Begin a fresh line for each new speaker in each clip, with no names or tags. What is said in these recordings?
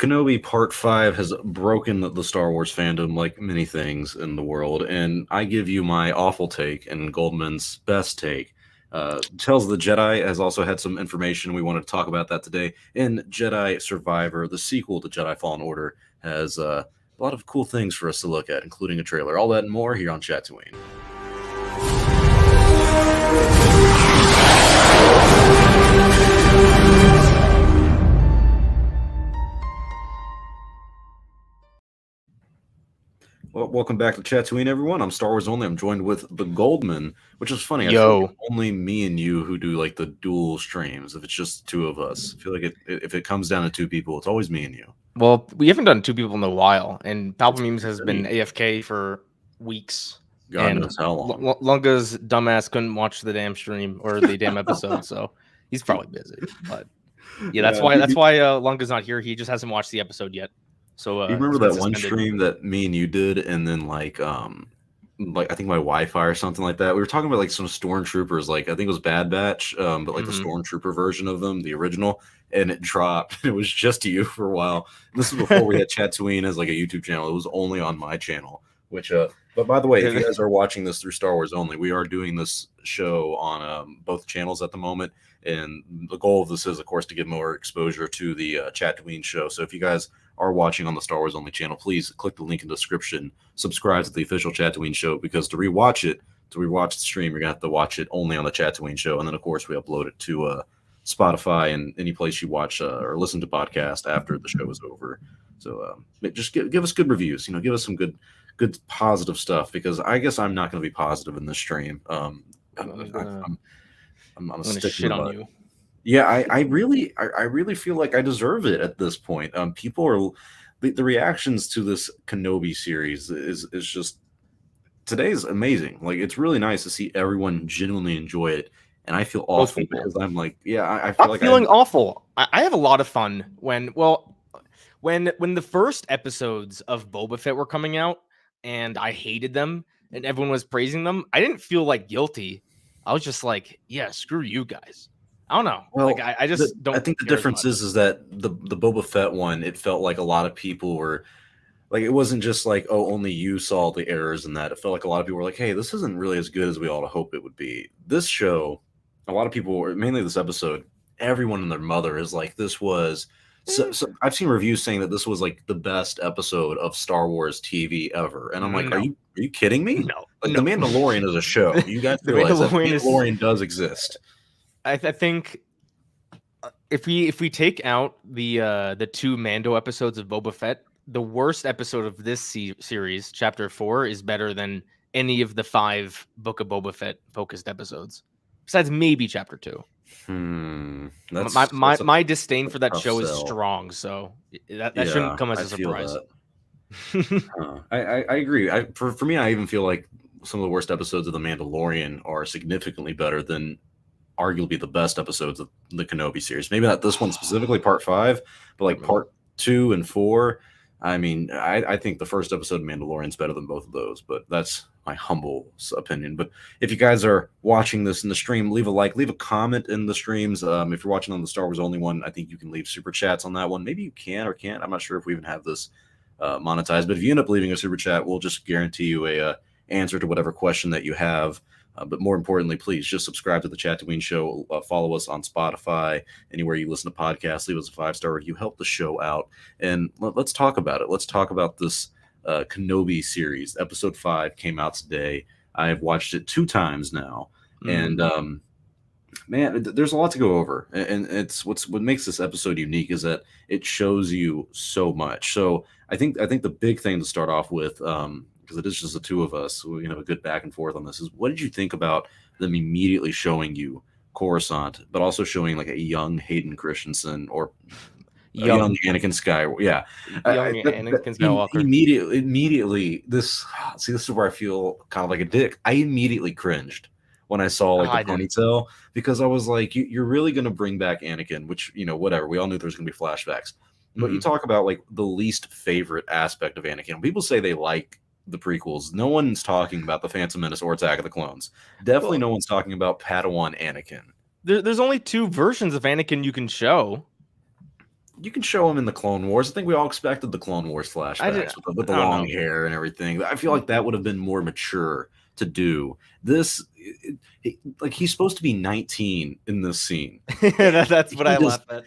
Kenobi Part 5 has broken the Star Wars fandom like many things in the world, and I give you my awful take and Goldman's best take. Tales of the Jedi has also had some information. We want to talk about that today. And Jedi Survivor, the sequel to Jedi Fallen Order, has a lot of cool things for us to look at, including a trailer. All that and more here on Chatooine. Well, welcome back to Chatooine, everyone. I'm Star Wars Only. I'm joined with the Goldman, which is funny. I feel like only me and you who do like the dual streams. If it's just two of us, I feel like if it comes down to two people, it's always me and you.
Well, we haven't done two people in a while, and Palpamemes has been AFK for weeks.
God knows how long.
Lunga's dumbass couldn't watch the damn stream or the damn episode, so he's probably busy. But yeah, that's why Lunga's not here. He just hasn't watched the episode yet. So
you remember that one stream that me and you did, and then like I think my Wi-Fi or something like that. We were talking about like some stormtroopers, like I think it was Bad Batch, but like the stormtrooper version of them, the original, and it dropped. It was just you for a while. And this is before we had Chatooine as like a YouTube channel. It was only on my channel. Which, but by the way, if you guys are watching this through Star Wars Only, we are doing this show on both channels at the moment. And the goal of this is, of course, to get more exposure to the Chatooine show. So if you guys are watching on the Star Wars Only channel, please click the link in the description, subscribe to the official Chatooine show, because to rewatch the stream, you're going to have to watch it only on the Chatooine show. And then, of course, we upload it to Spotify and any place you watch or listen to podcast after the show is over. So just give us good reviews, give us some good positive stuff, because I guess I'm not going to be positive in this stream. I'm
gonna shit on you.
Yeah, I really feel like I deserve it at this point. People are the reactions to this Kenobi series is just today's amazing. Like, it's really nice to see everyone genuinely enjoy it, and I feel awful because I'm like, I feel like
feeling awful. I have a lot of fun when the first episodes of Boba Fett were coming out, and I hated them, and everyone was praising them. I didn't feel like guilty. I was just like, yeah, screw you guys. I don't know.
Well,
like I just don't.
I think the difference is that the Boba Fett one, it felt like a lot of people were like, it wasn't just like, oh, only you saw the errors in that. It felt like a lot of people were like, hey, this isn't really as good as we all hope it would be. This show, a lot of people were, mainly this episode, everyone and their mother is like, this was. So I've seen reviews saying that this was like the best episode of Star Wars TV ever, and I'm like, are you kidding me?
No,
The Mandalorian is a show. You guys realize that Mandalorian does exist. I
think if we take out the two Mando episodes of Boba Fett, the worst episode of this series, Chapter 4, is better than any of the 5 Book of Boba Fett focused episodes, besides maybe Chapter 2. My disdain for that show is strong, so that shouldn't come as a surprise.
I agree. For me, I even feel like some of the worst episodes of The Mandalorian are significantly better than arguably the best episodes of the Kenobi series. Maybe not this one specifically, Part 5, but like Part 2 and 4. I mean, I think the first episode of Mandalorian is better than both of those, but that's my humble opinion. But if you guys are watching this in the stream, leave a like, leave a comment in the streams. If you're watching on the Star Wars Only one, I think you can leave super chats on that one. Maybe you can or can't. I'm not sure if we even have this monetized, but if you end up leaving a super chat, we'll just guarantee you a answer to whatever question that you have. But more importantly, please just subscribe to the Chatooine show. Follow us on Spotify, anywhere you listen to podcasts. Leave us a 5-star review. Help the show out. And let's talk about it. Let's talk about this Kenobi series. Episode 5 came out today. I've watched it 2 times now. And man, there's a lot to go over. And it's what makes this episode unique is that it shows you so much. So I think the big thing to start off with, because it is just the two of us, we have a good back and forth on this, is what did you think about them immediately showing you Coruscant, but also showing like a young Hayden Christensen or young Anakin Skywalker? Yeah,
Anakin Skywalker.
Immediately, this is where I feel kind of like a dick. I immediately cringed when I saw like the ponytail, because I was like, you're really going to bring back Anakin, which, whatever. We all knew there was going to be flashbacks. But you talk about like the least favorite aspect of Anakin. When people say they like the prequels, no one's talking about the Phantom Menace or Attack of the Clones. Definitely no one's talking about Padawan Anakin.
There's only 2 versions of Anakin you can show.
you can show him in the Clone Wars. I think we all expected the Clone Wars flashbacks with the long hair and everything. I feel like that would have been more mature to do. This, like, he's supposed to be 19 in this scene.
That's what I laughed at.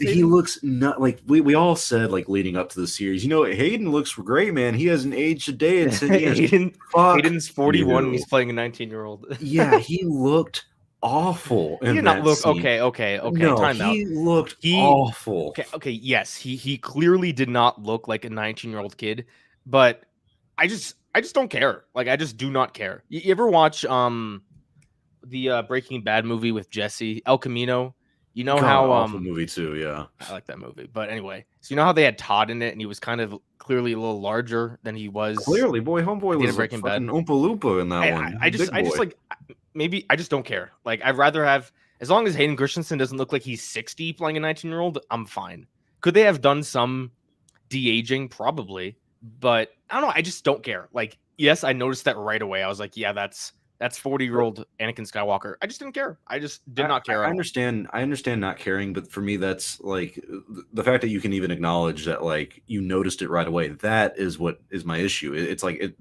He looks not like we all said, like, leading up to the series. Hayden looks great, man. He hasn't aged a day. And
Hayden's 41 and he's playing a 19-year-old.
Yeah, he looked awful.
He did not look
scene.
Okay.
No,
time out.
He looked awful.
Okay. Yes, he clearly did not look like a 19-year-old kid, but I just don't care. Like, I just do not care. You ever watch the Breaking Bad movie with Jesse, El Camino? You know how
awful movie too, yeah.
I like that movie. But anyway, so you know how they had Todd in it and he was kind of clearly a little larger than he was.
Clearly, homeboy was Breaking Bad Oompa Loompa in that one. I just like, maybe I just don't care. Like, I'd rather have, as long as Hayden Christensen doesn't look like he's 60 playing a 19-year-old, I'm fine. Could they have done some de-aging? Probably, but I don't know. I just don't care. Like, yes, I noticed that right away. I was like, yeah, that's 40-year-old Anakin Skywalker. I just didn't care. I just did not care. I understand not caring, but for me, that's like the fact that you can even acknowledge that, like, you noticed it right away. That is what is my issue. It's like it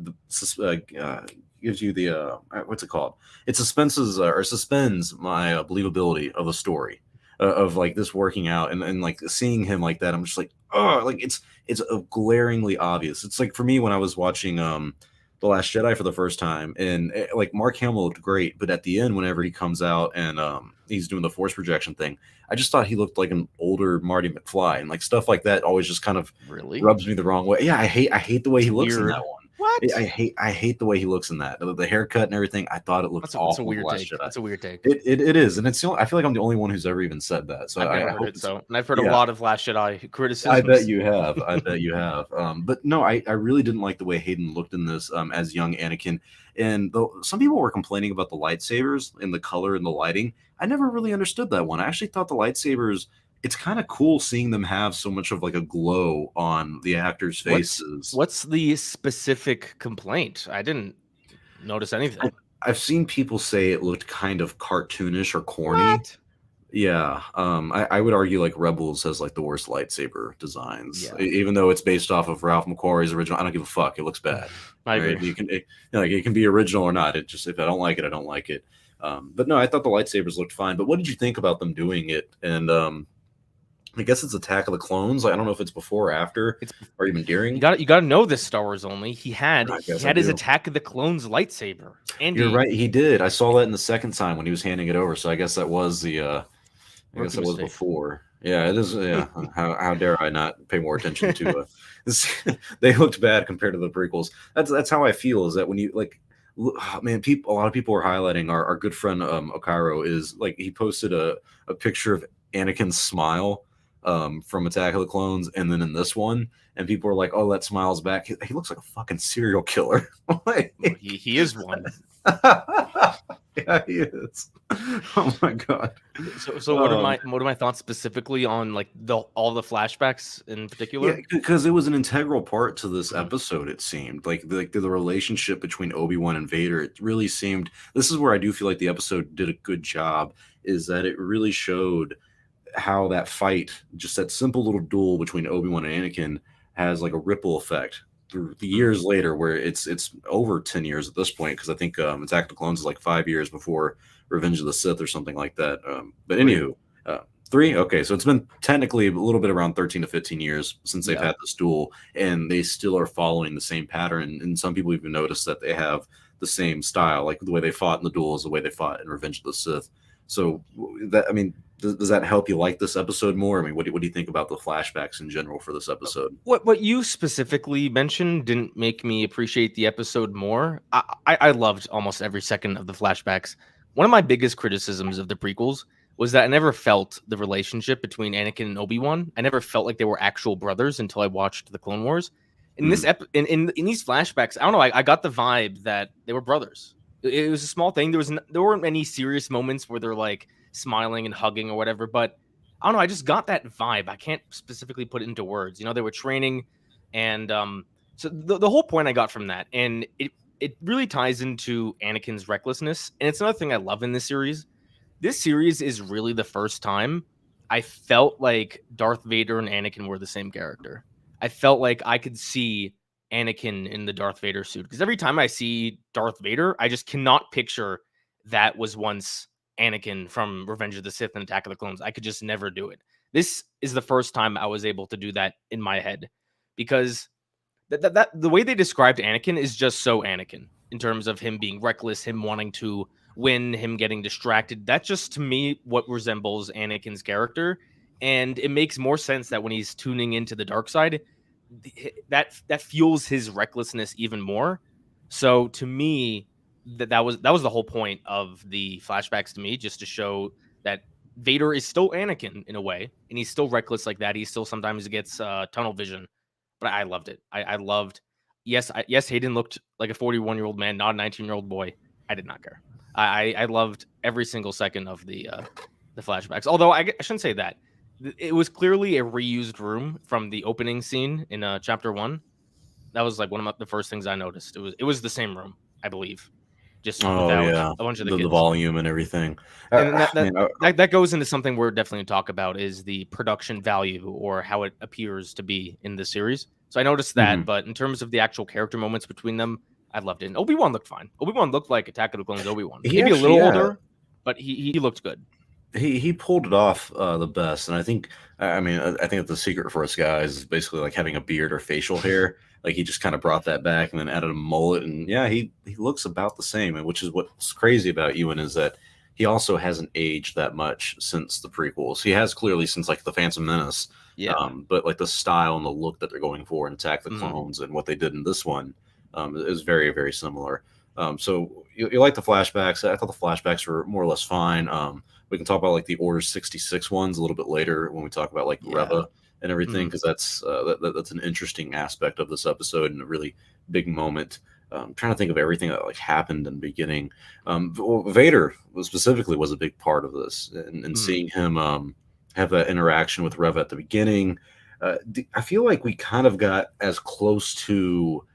gives you the what's it called? It suspends my believability of the story of like this working out and like seeing him like that. I'm just like, oh, like it's glaringly obvious. It's like for me when I was watching The Last Jedi for the first time, and like Mark Hamill looked great, but at the end, whenever he comes out and he's doing the force projection thing, I just thought he looked like an older Marty McFly, and like stuff like that always just kind of rubs me the wrong way. Yeah, I hate the way he looks in that one.
What?
I hate the way he looks in that. The haircut and everything. I thought it looked awful.
That's a weird take. That's a weird take.
It is, and it's I feel like I'm the only one who's ever even said that. So I hope so.
And I've heard a lot of Last Jedi criticisms.
I bet you have. But no, I really didn't like the way Hayden looked in this as young Anakin. And some people were complaining about the lightsabers and the color and the lighting. I never really understood that one. I actually thought the lightsabers, it's kind of cool seeing them have so much of like a glow on the actors' faces.
What's the specific complaint? I didn't notice anything.
I've seen people say it looked kind of cartoonish or corny.
What?
Yeah. I would argue like Rebels has like the worst lightsaber designs, even though it's based off of Ralph McQuarrie's original. I don't give a fuck. It looks bad.
I agree.
It can be original or not. It just, if I don't like it, I don't like it. But no, I thought the lightsabers looked fine. But what did you think about them doing it? And I guess it's Attack of the Clones. I don't know if it's before or after, or even during.
You got to know this Star Wars only. He had his Attack of the Clones lightsaber. And
you're right, he did. I saw that in the second time when he was handing it over. So I guess that was the. I guess it was before. Yeah, it is. Yeah, how dare I not pay more attention to? They looked bad compared to the prequels. That's how I feel. Is that when you like. Man, a lot of people are highlighting our good friend Okairo is like he posted a picture of Anakin's smile from Attack of the Clones, and then in this one, and people are like, "Oh, that smile's back." He looks like a fucking serial killer.
he is one.
Yeah, he is. Oh my god.
So what are my thoughts specifically on like all the flashbacks in particular?
Yeah, because it was an integral part to this episode. It seemed like the relationship between ObiWan and Vader. It really seemed. This is where I do feel like the episode did a good job. Is that it really showed how that fight, just that simple little duel between Obi-Wan and Anakin, has like a ripple effect through the years later, where it's over 10 years at this point, because I think Attack of the Clones is like 5 years before Revenge of the Sith or something like that. But anywho, 3. Okay, so it's been technically a little bit around 13 to 15 years since they've had this duel, and they still are following the same pattern. And some people even notice that they have the same style, like the way they fought in the duel is the way they fought in Revenge of the Sith. So that, I mean, does that help you like this episode more? I mean, what do you think about the flashbacks in general for this episode?
What you specifically mentioned didn't make me appreciate the episode more. I loved almost every second of the flashbacks. One of my biggest criticisms of the prequels was that I never felt the relationship between Anakin and Obi-Wan. I never felt like they were actual brothers until I watched the Clone Wars. In this in these flashbacks, I don't know. I got the vibe that they were brothers. It was a small thing. There weren't any serious moments where they're like smiling and hugging or whatever, but I don't know. I just got that vibe. I can't specifically put it into words. You know, they were training, and so the whole point I got from that, and it really ties into Anakin's recklessness, and it's another thing I love in this series. This series is really the first time I felt like Darth Vader and Anakin were the same character. I felt like I could see Anakin in the Darth Vader suit, because every time I see Darth Vader, I just cannot picture that was once Anakin from Revenge of the Sith and Attack of the Clones. I could just never do it. This is the first time I was able to do that in my head, because that the way they described Anakin is just so Anakin, in terms of him being reckless, him wanting to win, him getting distracted. That's just, to me, what resembles Anakin's character. And it makes more sense that when he's tuning into the dark side, that fuels his recklessness even more. So to me, that was the whole point of the flashbacks to me, just to show that Vader is still Anakin in a way, and he's still reckless like that. He still sometimes gets tunnel vision, but I loved it. I loved. Yes, Hayden looked like a 41-year-old man, not a 19-year-old boy. I did not care. I loved every single second of the flashbacks. Although I shouldn't say that. It was clearly a reused room from the opening scene in chapter 1. That was like one of the first things I noticed. It was the same room, I believe, just
Oh
without
yeah,
a bunch of the
the
kids.
volume and everything.
And
Man,
that goes into something we're definitely going to talk about, is the production value, or how it appears to be in the series. So I noticed that, but in terms of the actual character moments between them, I loved it. And Obi-Wan looked fine. Obi-Wan looked like Attack of the Clones Obi-Wan.
He
Maybe a
actually,
little
yeah,
older, but he looked good.
he pulled it off the best, and I think I think that the secret for us guys is basically like having a beard or facial hair. Like he just kind of brought that back and then added a mullet, and yeah, he looks about the same. And which is what's crazy about Ewan, is that he also hasn't aged that much since the prequels. He has clearly since like the Phantom Menace,
Yeah.
but like the style and the look that they're going for in Attack the Clones and what they did in this one is very, very similar. So you like the flashbacks? I thought the flashbacks were more or less fine. We can talk about like the Order 66 ones a little bit later when we talk about like Reva and everything, because that's that's an interesting aspect of this episode and a really big moment. Trying to think of everything that like happened in the beginning. Vader specifically was a big part of this, and seeing him have that interaction with Reva at the beginning. I feel like we kind of got as close to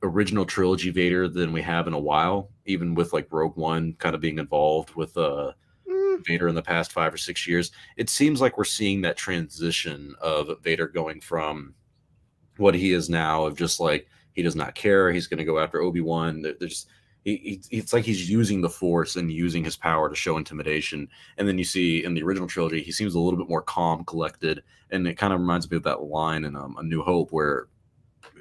original trilogy Vader than we have in a while, even with like Rogue One kind of being involved with Vader in the past 5 or 6 years. It seems like we're seeing that transition of Vader going from what he is now, of just like he does not care, he's going to go after Obi-Wan. There's it's like he's using the Force and using his power to show intimidation. And then you see in the original trilogy, he seems a little bit more calm, collected, and it kind of reminds me of that line in A New Hope where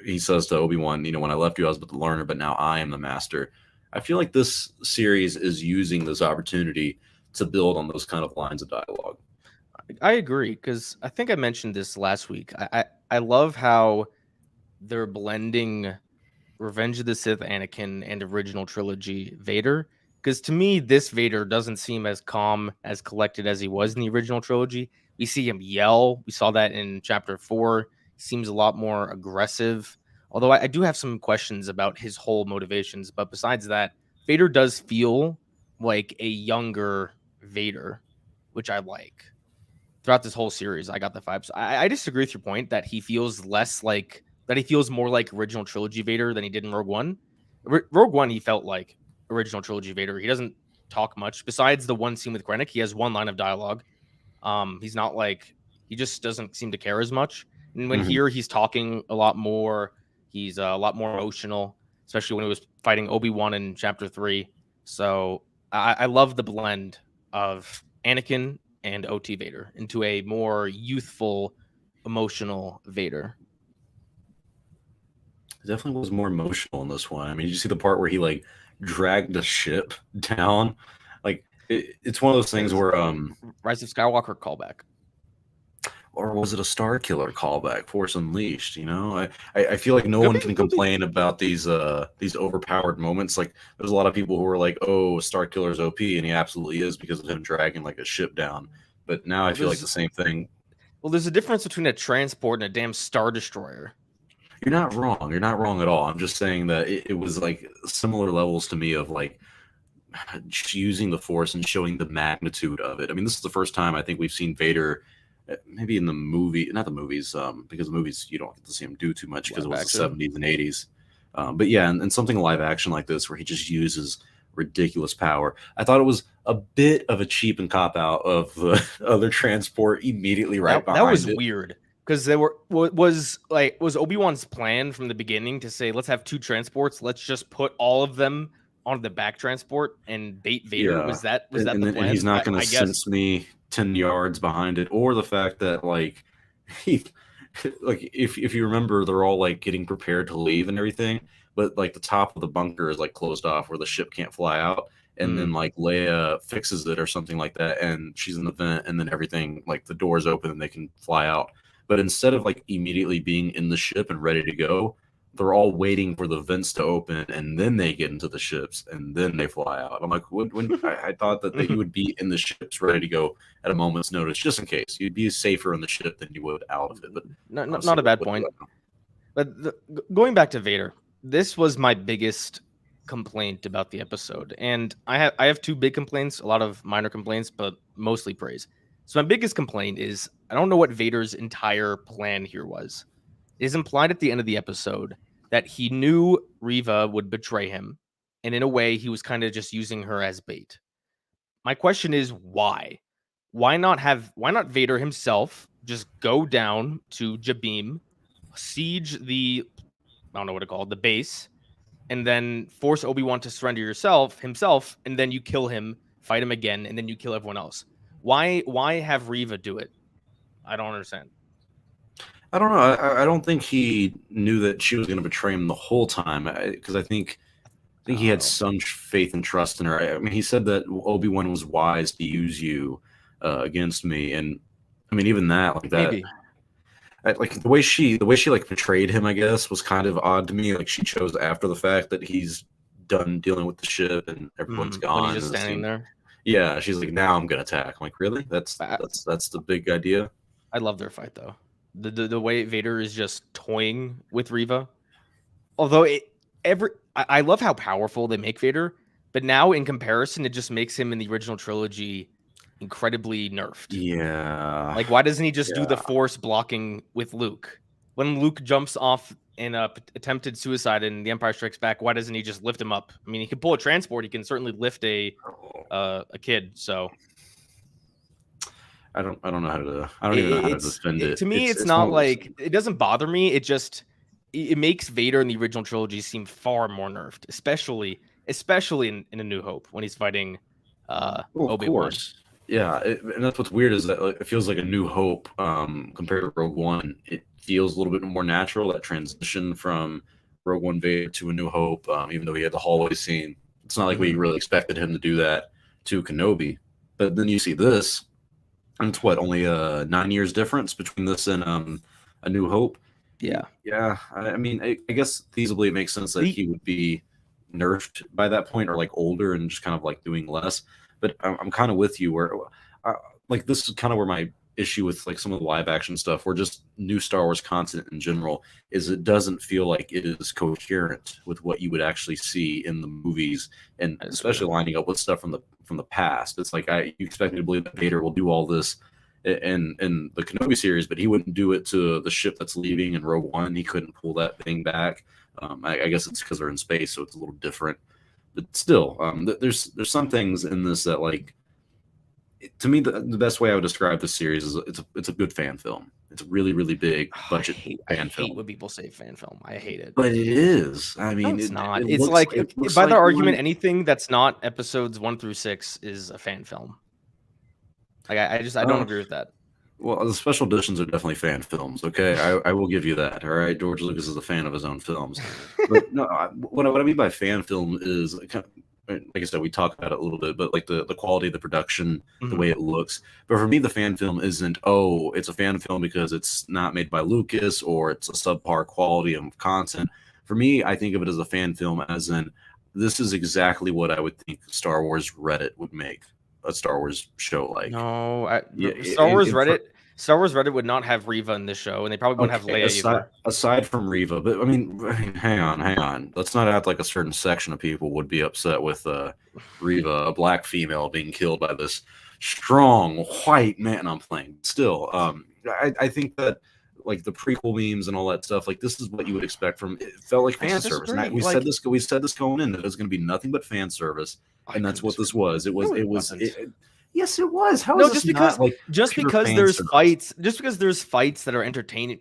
he says to Obi-Wan, when I left you, I was but the learner, but now I am the master. I feel like this series is using this opportunity to build on those kind of lines of dialogue.
I agree, because I think I mentioned this last week. I love how they're blending Revenge of the Sith Anakin and original trilogy Vader, because to me, this Vader doesn't seem as calm, as collected as he was in the original trilogy. We see him yell. We saw that in chapter 4. He seems a lot more aggressive. Although I do have some questions about his whole motivations. But besides that, Vader does feel like a younger Vader, which I like. Throughout this whole series, I got the vibes. I disagree with your point that he feels more like original trilogy Vader than he did in Rogue One. Rogue One, he felt like original trilogy Vader. He doesn't talk much besides the one scene with Krennic. He has one line of dialogue. He's not like, he just doesn't seem to care as much. And when here he's talking a lot more, he's a lot more emotional, especially when he was fighting Obi-Wan in chapter 3. So I love the blend of Anakin and OT Vader into a more youthful, emotional Vader.
It definitely was more emotional in this one. I mean, did you see the part where he like dragged the ship down? Like it's one of those things where
Rise of Skywalker callback.
Or was it a Star Killer callback? Force Unleashed. I feel like no one can complain about these overpowered moments. Like there's a lot of people who are like, "Oh, Star Killer's OP," and he absolutely is because of him dragging like a ship down. But now I feel like the same thing.
Well, there's a difference between a transport and a damn Star Destroyer.
You're not wrong. You're not wrong at all. I'm just saying that it was like similar levels to me of like using the Force and showing the magnitude of it. I mean, this is the first time I think we've seen Vader. Maybe in the movie, not the movies, because the movies you don't get to see him do too much because it was the 70s and 80s. But yeah, and something live action like this where he just uses ridiculous power. I thought it was a bit of a cheap and cop out of the other transport immediately right behind
that was
it.
weird because there was Obi-Wan's plan from the beginning to say, let's have 2 transports, let's just put all of them on the back transport and bait Vader.
Yeah.
Was that the
and
plan?
he's not going
I
to
guess.
sense me 10 yards behind it, or the fact that like he like if you remember, they're all like getting prepared to leave and everything, but like the top of the bunker is like closed off where the ship can't fly out, and then like Leia fixes it or something like that, and she's in the vent, and then everything, like the doors open and they can fly out. But instead of like immediately being in the ship and ready to go, they're all waiting for the vents to open, and then they get into the ships, and then they fly out. I'm like, when I thought that you would be in the ships ready to go at a moment's notice, just in case. You'd be safer in the ship than you would out of it. But
not a bad point. But going back to Vader, this was my biggest complaint about the episode, and I have 2 big complaints, a lot of minor complaints, but mostly praise. So my biggest complaint is I don't know what Vader's entire plan here was. It is implied at the end of the episode that he knew Reva would betray him, and in a way, he was kind of just using her as bait. My question is why? Why not Vader himself just go down to Jabim, siege the, I don't know what to call it, the base, and then force Obi-Wan to surrender himself, and then you kill him, fight him again, and then you kill everyone else. Why have Reva do it? I don't understand.
I don't know. I don't think he knew that she was going to betray him the whole time, because I think he had some faith and trust in her. I mean, he said that Obi-Wan was wise to use you against me, and I mean, even that, like that,
Maybe.
like the way she like betrayed him, I guess, was kind of odd to me. Like she chose after the fact that he's done dealing with the ship and everyone's gone.
When he's just standing there.
Yeah, she's like, now I'm gonna attack. I'm like, really? That's the big idea.
I love their fight though. The way Vader is just toying with Reva. Although I love how powerful they make Vader, but now in comparison, it just makes him in the original trilogy incredibly nerfed.
Yeah.
Like, why doesn't he just do the Force blocking with Luke? When Luke jumps off in a attempted suicide in The Empire Strikes Back, why doesn't he just lift him up? I mean, he can pull a transport. He can certainly lift a kid. So
I don't know how to. I don't even know how to defend it.
To me, it's not like it doesn't bother me. It just it makes Vader in the original trilogy seem far more nerfed, especially in A New Hope when he's fighting Obi-Wan.
Yeah, and that's what's weird is that it feels like A New Hope compared to Rogue One. It feels a little bit more natural, that transition from Rogue One Vader to A New Hope. Even though he had the hallway scene, it's not like we really expected him to do that to Kenobi. But then you see this, and it's only 9 years difference between this and A New Hope. Yeah. I mean, I guess feasibly it makes sense that he would be nerfed by that point, or like older and just kind of like doing less. But I'm kind of with you where, like, this is kind of where my issue with like some of the live action stuff, or just new Star Wars content in general, is it doesn't feel like it is coherent with what you would actually see in the movies, and especially lining up with stuff from the past. It's like you expect me to believe that Vader will do all this in the Kenobi series, but he wouldn't do it to the ship that's leaving in Rogue One. He couldn't pull that thing back. I guess it's because they're in space, so it's a little different. But still, there's some things in this that, like, to me, the best way I would describe this series is it's a good fan film. It's a really, really big budget fan film.
I hate when people say fan film. I hate it.
But it is. I mean,
it's not. It's like by their argument, anything that's not episodes 1 through 6 is a fan film. Like I don't agree with that.
Well, the special editions are definitely fan films. Okay, I will give you that. All right, George Lucas is a fan of his own films. But no, what I mean by fan film is, like I said, we talked about it a little bit, but like the quality of the production, the way it looks. But for me, the fan film isn't, it's a fan film because it's not made by Lucas or it's a subpar quality of content. For me, I think of it as a fan film as in, this is exactly what I would think Star Wars Reddit would make a Star Wars show like.
No, Star Wars Reddit would not have Reva in this show, and they probably wouldn't have Leia either.
Aside from Reva, but I mean, hang on. Let's not act like a certain section of people would be upset with Reva, a black female, being killed by this strong white man. I'm playing still. I think that like the prequel memes and all that stuff. Like this is what you would expect from. It felt like fan service. And we said this going in that it was going to be nothing but fan service, and that's what this was. It was. Yes, it was. How is this not like
just because there's fights that are entertaining,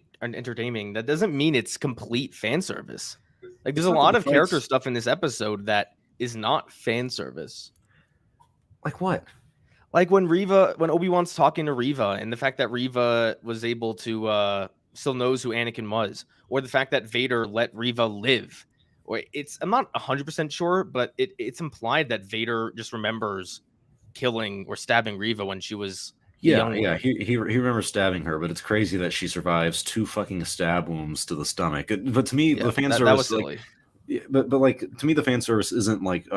that doesn't mean it's complete fan service. Like there's a lot of character stuff in this episode that is not fan service.
Like what?
Like when Obi-Wan's talking to Reva, and the fact that Reva was able to still knows who Anakin was, or the fact that Vader let Reva live. Or I'm not 100% sure, but it's implied that Vader just remembers killing or stabbing Reva when she was young.
Yeah, he remembers stabbing her, but it's crazy that she survives 2 fucking stab wounds to the stomach. But to me, the fan service, that was silly. But like to me, the fan service isn't like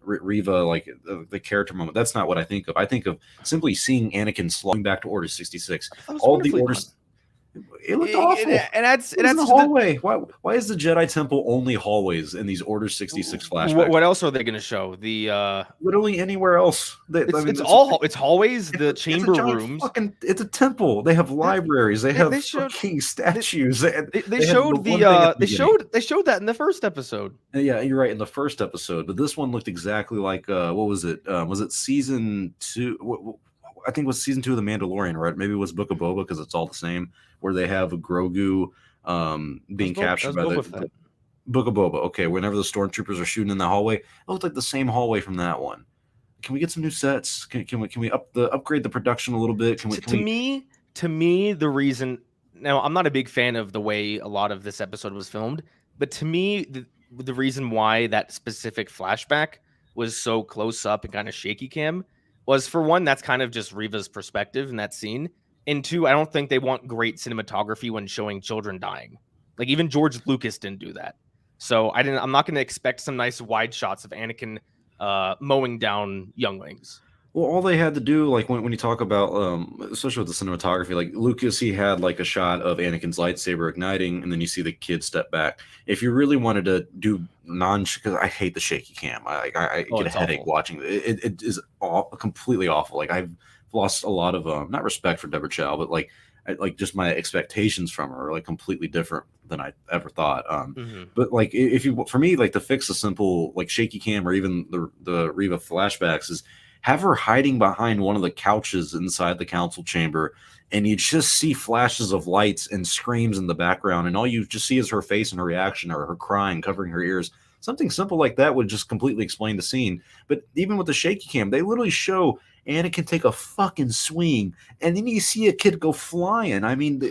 Reva, like the character moment. That's not what I think of. I think of simply seeing Anakin slowing back to Order 66. All the orders. It looked awful.
And that's
in the hallway. Why is the Jedi Temple only hallways in these Order 66 flashbacks?
What else are they going to show?
Literally anywhere else.
It's hallways. The chamber rooms.
It's a temple. They have libraries. They have fucking statues.
They showed that in the first episode.
Yeah, you're right, in the first episode. But this one looked exactly like what was it? Was it season 2? I think it was season 2 of The Mandalorian, right? Maybe it was Book of Boba, because it's all the same, where they have Grogu being captured by the Book of Boba. Okay, whenever the stormtroopers are shooting in the hallway, it looked like the same hallway from that one. Can we get some new sets? Can we upgrade the production a little bit? To
me, the reason, now I'm not a big fan of the way a lot of this episode was filmed, but to me, the reason why that specific flashback was so close up and kind of shaky cam was, for one, that's kind of just Reva's perspective in that scene. And 2, I don't think they want great cinematography when showing children dying. Like even George Lucas didn't do that. So I'm not going to expect some nice wide shots of Anakin mowing down younglings.
Well, all they had to do, like when you talk about, especially with the cinematography, like Lucas, he had like a shot of Anakin's lightsaber igniting, and then you see the kid step back. If you really wanted to do because I hate the shaky cam, I get a headache awful. Watching it. It is completely awful. Like I've lost a lot of not respect for Deborah Chow, but like just my expectations from her are like completely different than I ever thought. But like for me, like to fix a simple like shaky cam or even the Reva flashbacks is have her hiding behind one of the couches inside the council chamber, and you just see flashes of lights and screams in the background, and all you just see is her face and her reaction, or her crying, covering her ears. Something simple like that would just completely explain the scene. But even with the shaky cam, they literally show Anakin take a fucking swing, and then you see a kid go flying. I mean,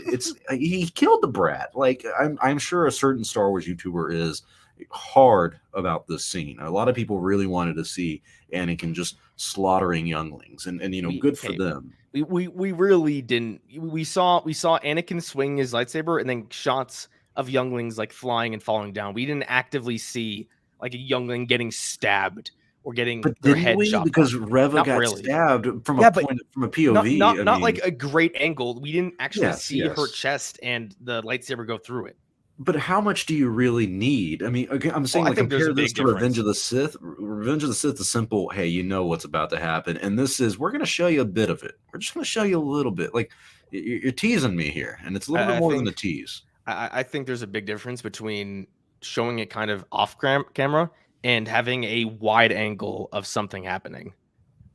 he killed the brat. Like I'm sure a certain Star Wars YouTuber is hard about this scene. A lot of people really wanted to see Anakin just slaughtering younglings, and good for them.
We really didn't. We saw Anakin swing his lightsaber, and then shots of younglings like flying and falling down. We didn't actively see like a youngling getting stabbed or getting their head chopped
because Reva got stabbed from a POV.
Not like a great angle. We didn't actually see her chest and the lightsaber go through it.
But how much do you really need? I mean, I'm saying like compare this to Revenge of the Sith. Revenge of the Sith is simple. Hey, you know what's about to happen, and this is we're going to show you a bit of it. We're just going to show you a little bit. Like you're teasing me here, and it's a little bit more than a tease.
I think there's a big difference between showing it kind of off camera and having a wide angle of something happening.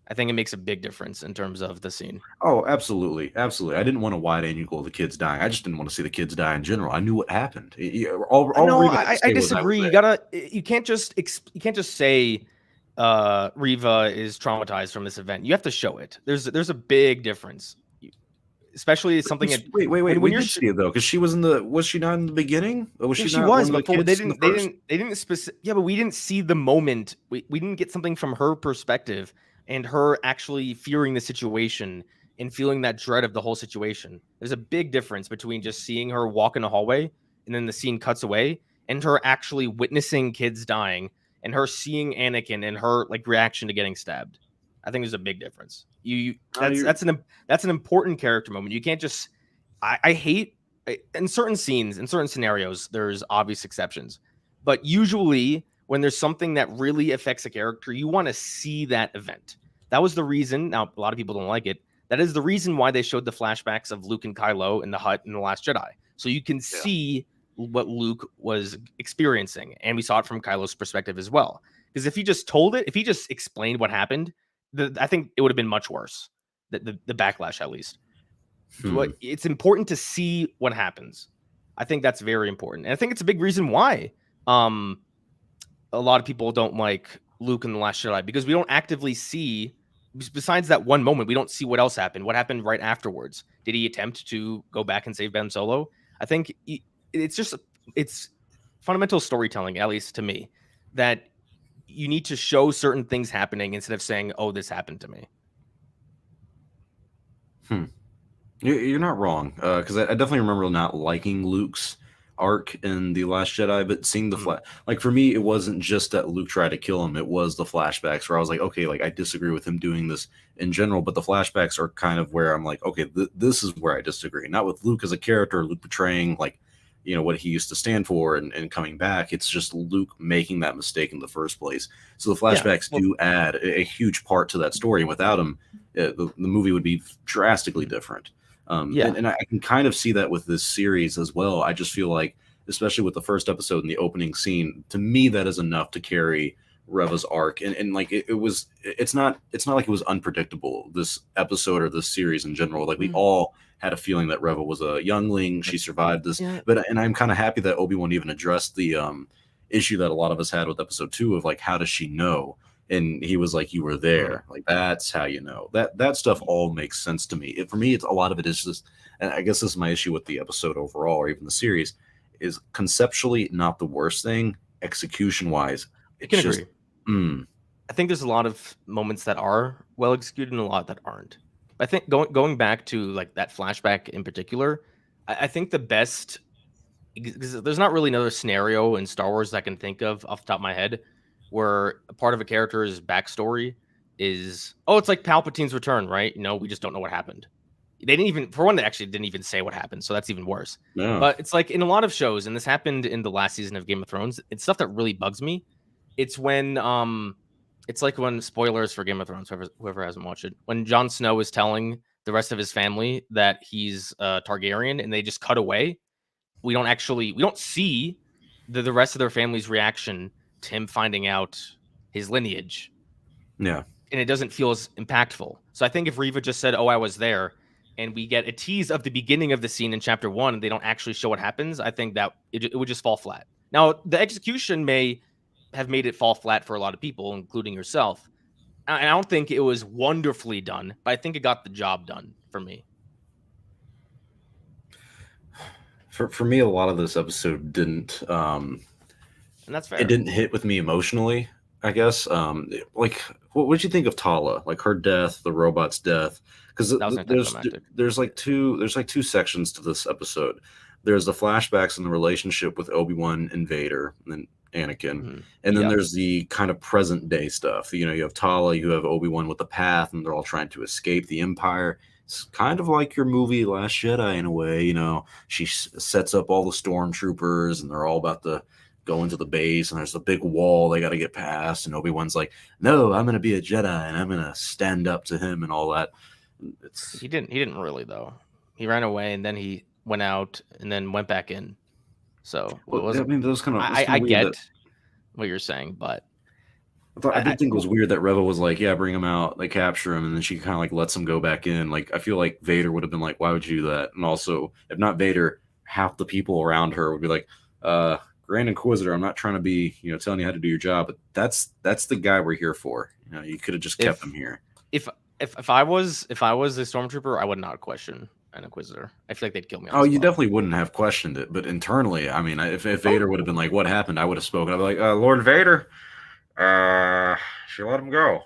I think it makes a big difference in terms of the scene.
Oh, absolutely. Absolutely. I didn't want a wide angle of the kids dying. I just didn't want to see the kids die in general. I knew what happened.
I disagree. You can't just say Reva is traumatized from this event. You have to show it. There's a big difference. Especially something.
Wait. We did see it though, because she was she not in the beginning? Or was she not?
Was before they didn't specific. Yeah, but we didn't see the moment. We didn't get something from her perspective and her actually fearing the situation and feeling that dread of the whole situation. There's a big difference between just seeing her walk in the hallway and then the scene cuts away, and her actually witnessing kids dying and her seeing Anakin and her like reaction to getting stabbed. I think there's a big difference. That's an important character moment. You can't just. I hate in certain scenes, in certain scenarios. There's obvious exceptions, but usually when there's something that really affects a character, you want to see that event. That was the reason. Now a lot of people don't like it. That is the reason why they showed the flashbacks of Luke and Kylo in the hut in The Last Jedi. So you can see what Luke was experiencing. And we saw it from Kylo's perspective as well. Because if he just told it, if he just explained what happened, I think it would have been much worse. The backlash, at least. But it's important to see what happens. I think that's very important. And I think it's a big reason why a lot of people don't like Luke in The Last Jedi, because we don't actively see, besides that one moment, we don't see what else happened. What happened right afterwards? Did he attempt to go back and save Ben Solo? I think it's fundamental storytelling, at least to me, that you need to show certain things happening instead of saying, oh, this happened to me.
You're not wrong, because I definitely remember not liking Luke's arc in The Last Jedi, but seeing the like for me, it wasn't just that Luke tried to kill him; it was the flashbacks where I was like, okay, like I disagree with him doing this in general, but the flashbacks are kind of where I'm like, okay, this is where I disagree. Not with Luke as a character, Luke betraying like what he used to stand for and coming back. It's just Luke making that mistake in the first place. So the flashbacks do add a huge part to that story, and without him, the movie would be drastically different. And I can kind of see that with this series as well. I just feel like, especially with the first episode and the opening scene, to me that is enough to carry Reva's arc. And like it's not like it was unpredictable, this episode or this series in general. Like we all had a feeling that Reva was a youngling. She survived this, and I'm kind of happy that Obi-Wan even addressed the issue that a lot of us had with episode 2 of like, how does she know? And he was like, you were there. Like, that's how you know. That stuff all makes sense to me. For me, it's a lot of it is just, and I guess this is my issue with the episode overall, or even the series, is conceptually not the worst thing. Execution-wise, it's just...
I think there's a lot of moments that are well executed and a lot that aren't. I think going back to like that flashback in particular, I think the best... because there's not really another scenario in Star Wars that I can think of off the top of my head where a part of a character's backstory is, it's like Palpatine's return, right? We just don't know what happened. They didn't even, for one, they actually didn't even say what happened, so that's even worse.
No.
But it's like in a lot of shows, and this happened in the last season of Game of Thrones, it's stuff that really bugs me. It's when, it's like when, spoilers for Game of Thrones, whoever hasn't watched it, when Jon Snow is telling the rest of his family that he's Targaryen, and they just cut away. We don't see the rest of their family's reaction to him finding out his lineage.
Yeah.
And it doesn't feel as impactful. So I think if Reva just said, I was there, and we get a tease of the beginning of the scene in chapter 1, and they don't actually show what happens, I think that it would just fall flat. Now, the execution may have made it fall flat for a lot of people, including yourself. And I don't think it was wonderfully done, but I think it got the job done for me.
For me, a lot of this episode didn't...
and that's fair.
It didn't hit with me emotionally, I guess. Like, what did you think of Tala? Like her death, the robot's death? Because there's like two sections to this episode. There's the flashbacks and the relationship with Obi-Wan and Vader and Anakin, and then there's the kind of present day stuff. You have Tala, you have Obi-Wan with the path, and they're all trying to escape the Empire. It's kind of like your movie Last Jedi in a way. She sets up all the stormtroopers, and they're all about to go into the base, and there's a big wall they got to get past, and Obi-Wan's like, no, I'm gonna be a Jedi and I'm gonna stand up to him and all that.
He didn't really, though. He ran away and then he went out and then went back in. So
those kind of
I get what you're saying, but
I did think it was weird that Reva was like, yeah, bring him out, like capture him, and then she kind of like lets him go back in. Like, I feel like Vader would have been like, why would you do that? And also, if not Vader, half the people around her would be like, Grand Inquisitor, I'm not trying to be, telling you how to do your job, but that's the guy we're here for. You could have just kept him here.
If I was a stormtrooper, I would not question an Inquisitor. I feel like they'd kill me.
You definitely wouldn't have questioned it, but internally, I mean, if Vader would have been like, what happened? I would have spoken. I'd be like, Lord Vader, she let him go.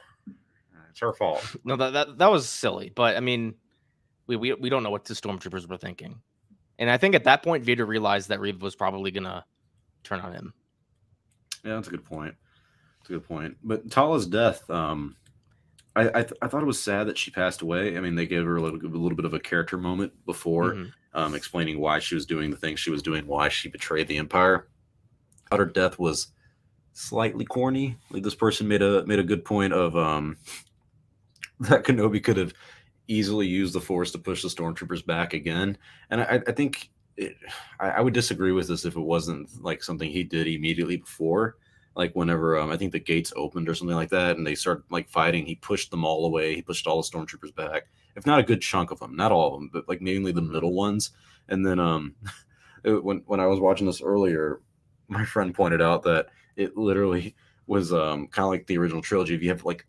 It's her fault.
No, that was silly, but I mean, we don't know what the stormtroopers were thinking, and I think at that point, Vader realized that Reva was probably gonna turn on him.
Yeah, that's a good point. But Tala's death, I thought it was sad that she passed away. I mean, they gave her a little bit of a character moment before, explaining why she was doing the things she was doing, why she betrayed the Empire. I thought her death was slightly corny. Like, this person made a good point of that Kenobi could have easily use the Force to push the stormtroopers back again. And I think I would disagree with this if it wasn't like something he did immediately before. Like whenever I think the gates opened or something like that, and they started like fighting, he pushed them all away. He pushed all the stormtroopers back. If not a good chunk of them, not all of them, but like mainly the middle ones. And then when I was watching this earlier, my friend pointed out that it literally was kind of like the original trilogy. If you have like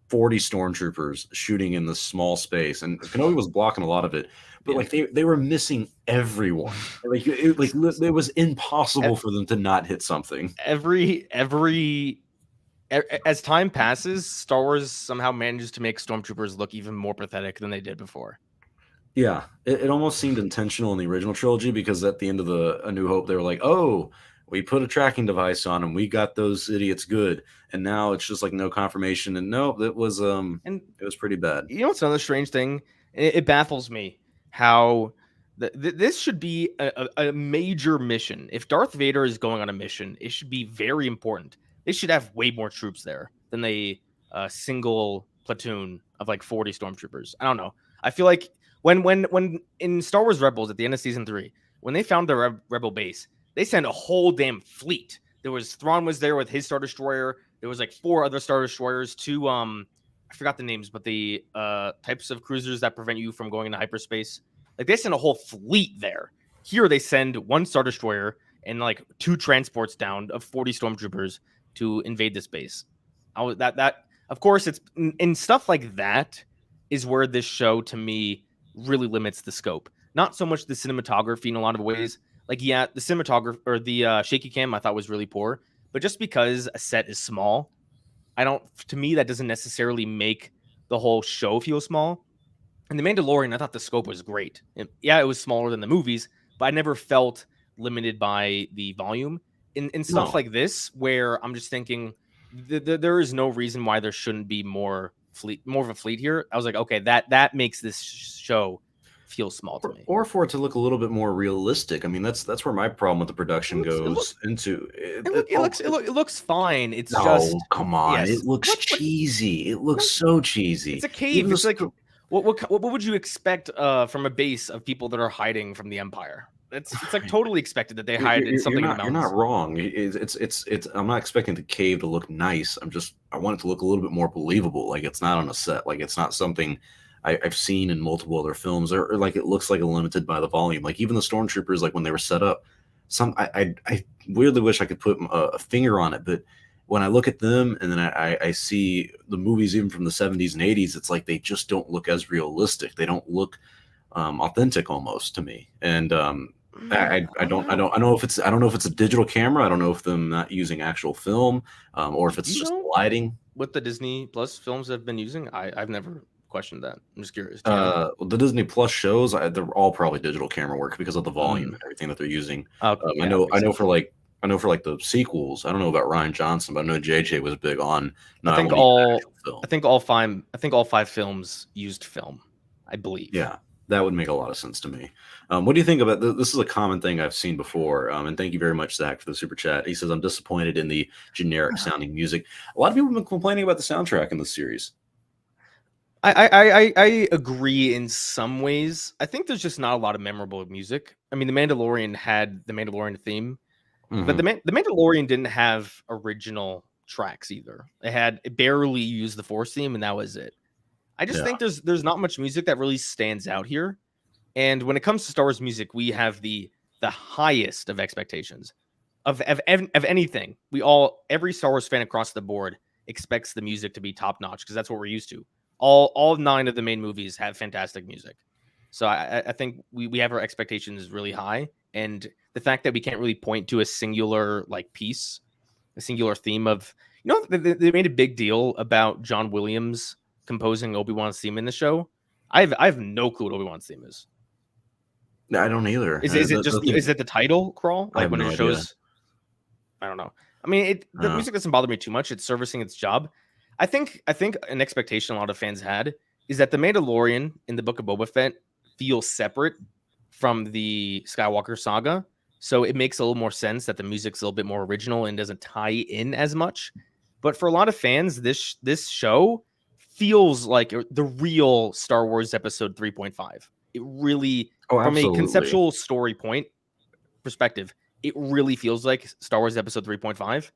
40 stormtroopers shooting in this small space, and Kenobi was blocking a lot of it, but like they were missing everyone. Like it was impossible for them to not hit something.
As time passes, Star Wars somehow manages to make stormtroopers look even more pathetic than they did before.
Yeah, it almost seemed intentional in the original trilogy, because at the end of A New Hope, they were like, "Oh, we put a tracking device on them. We got those idiots good." And now it's just like no confirmation. And no, it was pretty bad.
You know what's another strange thing? It baffles me how this should be a major mission. If Darth Vader is going on a mission, it should be very important. They should have way more troops there than a single platoon of like 40 stormtroopers. I don't know. I feel like when in Star Wars Rebels at the end of season 3, when they found the rebel base, they sent a whole damn fleet. There was Thrawn was there with his Star Destroyer. There was like 4 other Star Destroyers, 2 I forgot the names, but the types of cruisers that prevent you from going into hyperspace. Like they sent a whole fleet there. Here they send 1 Star Destroyer and like 2 transports down of 40 stormtroopers to invade this base. That of course it's in stuff like that is where this show to me really limits the scope. Not so much the cinematography in a lot of ways. Like, yeah, the cinematography or the shaky cam I thought was really poor, but just because a set is small, to me, that doesn't necessarily make the whole show feel small. And The Mandalorian, I thought the scope was great. And yeah, it was smaller than the movies, but I never felt limited by the volume. In stuff like this, where I'm just thinking there is no reason why there shouldn't be more of a fleet here. I was like, okay, that makes this show feel small to me,
or for it to look a little bit more realistic. I mean, that's where my problem with the production goes into.
It looks fine. It's
just come on, yes. It looks cheesy. It looks so cheesy.
It's a cave. It's like what would you expect from a base of people that are hiding from the Empire? It's like totally expected that they hide in something in the mountains.
You're not wrong. It's. I'm not expecting the cave to look nice. I want it to look a little bit more believable. Like it's not on a set. Like it's not something I've seen in multiple other films, or like it looks like a limited by the volume. Like even the stormtroopers, like when they were set up, I weirdly wish I could put a finger on it, but when I look at them and then I see the movies even from the 70s and 80s, it's like they just don't look as realistic. They don't look authentic almost to me. And I don't know if it's a digital camera. I don't know if them not using actual film or if it's just lighting.
What the Disney Plus films have been using, I've never questioned that. I'm just curious.
The Disney Plus shows, they're all probably digital camera work because of the volume and everything that they're using. I know for like the sequels. I don't know about Rian Johnson, but I know JJ was big on.
I think all 5 films used film, I believe.
Yeah, that would make a lot of sense to me. What do you think about this? Is a common thing I've seen before. And thank you very much, Zach, for the super chat. He says, "I'm disappointed in the generic sounding music." A lot of people have been complaining about the soundtrack in this series.
I agree in some ways. I think there's just not a lot of memorable music. I mean, The Mandalorian had the Mandalorian theme, but the Mandalorian didn't have original tracks either. It barely used the Force theme, and that was it. I just think there's not much music that really stands out here. And when it comes to Star Wars music, we have the highest of expectations of anything. Every Star Wars fan across the board expects the music to be top notch because that's what we're used to. All 9 of the main movies have fantastic music. So I think we have our expectations really high. And the fact that we can't really point to a singular piece, a singular theme of, they made a big deal about John Williams composing Obi-Wan's theme in the show. I have no clue what Obi-Wan's theme is.
I don't either.
Is it the title crawl? Like when it shows? I don't know. I mean, the music doesn't bother me too much. It's servicing its job. I think an expectation a lot of fans had is that the Mandalorian in the Book of Boba Fett feels separate from the Skywalker saga. So it makes a little more sense that the music's a little bit more original and doesn't tie in as much. But for a lot of fans, this show feels like the real Star Wars Episode 3.5. It really, from a
absolutely.
conceptual story point perspective, it really feels like Star Wars Episode 3.5,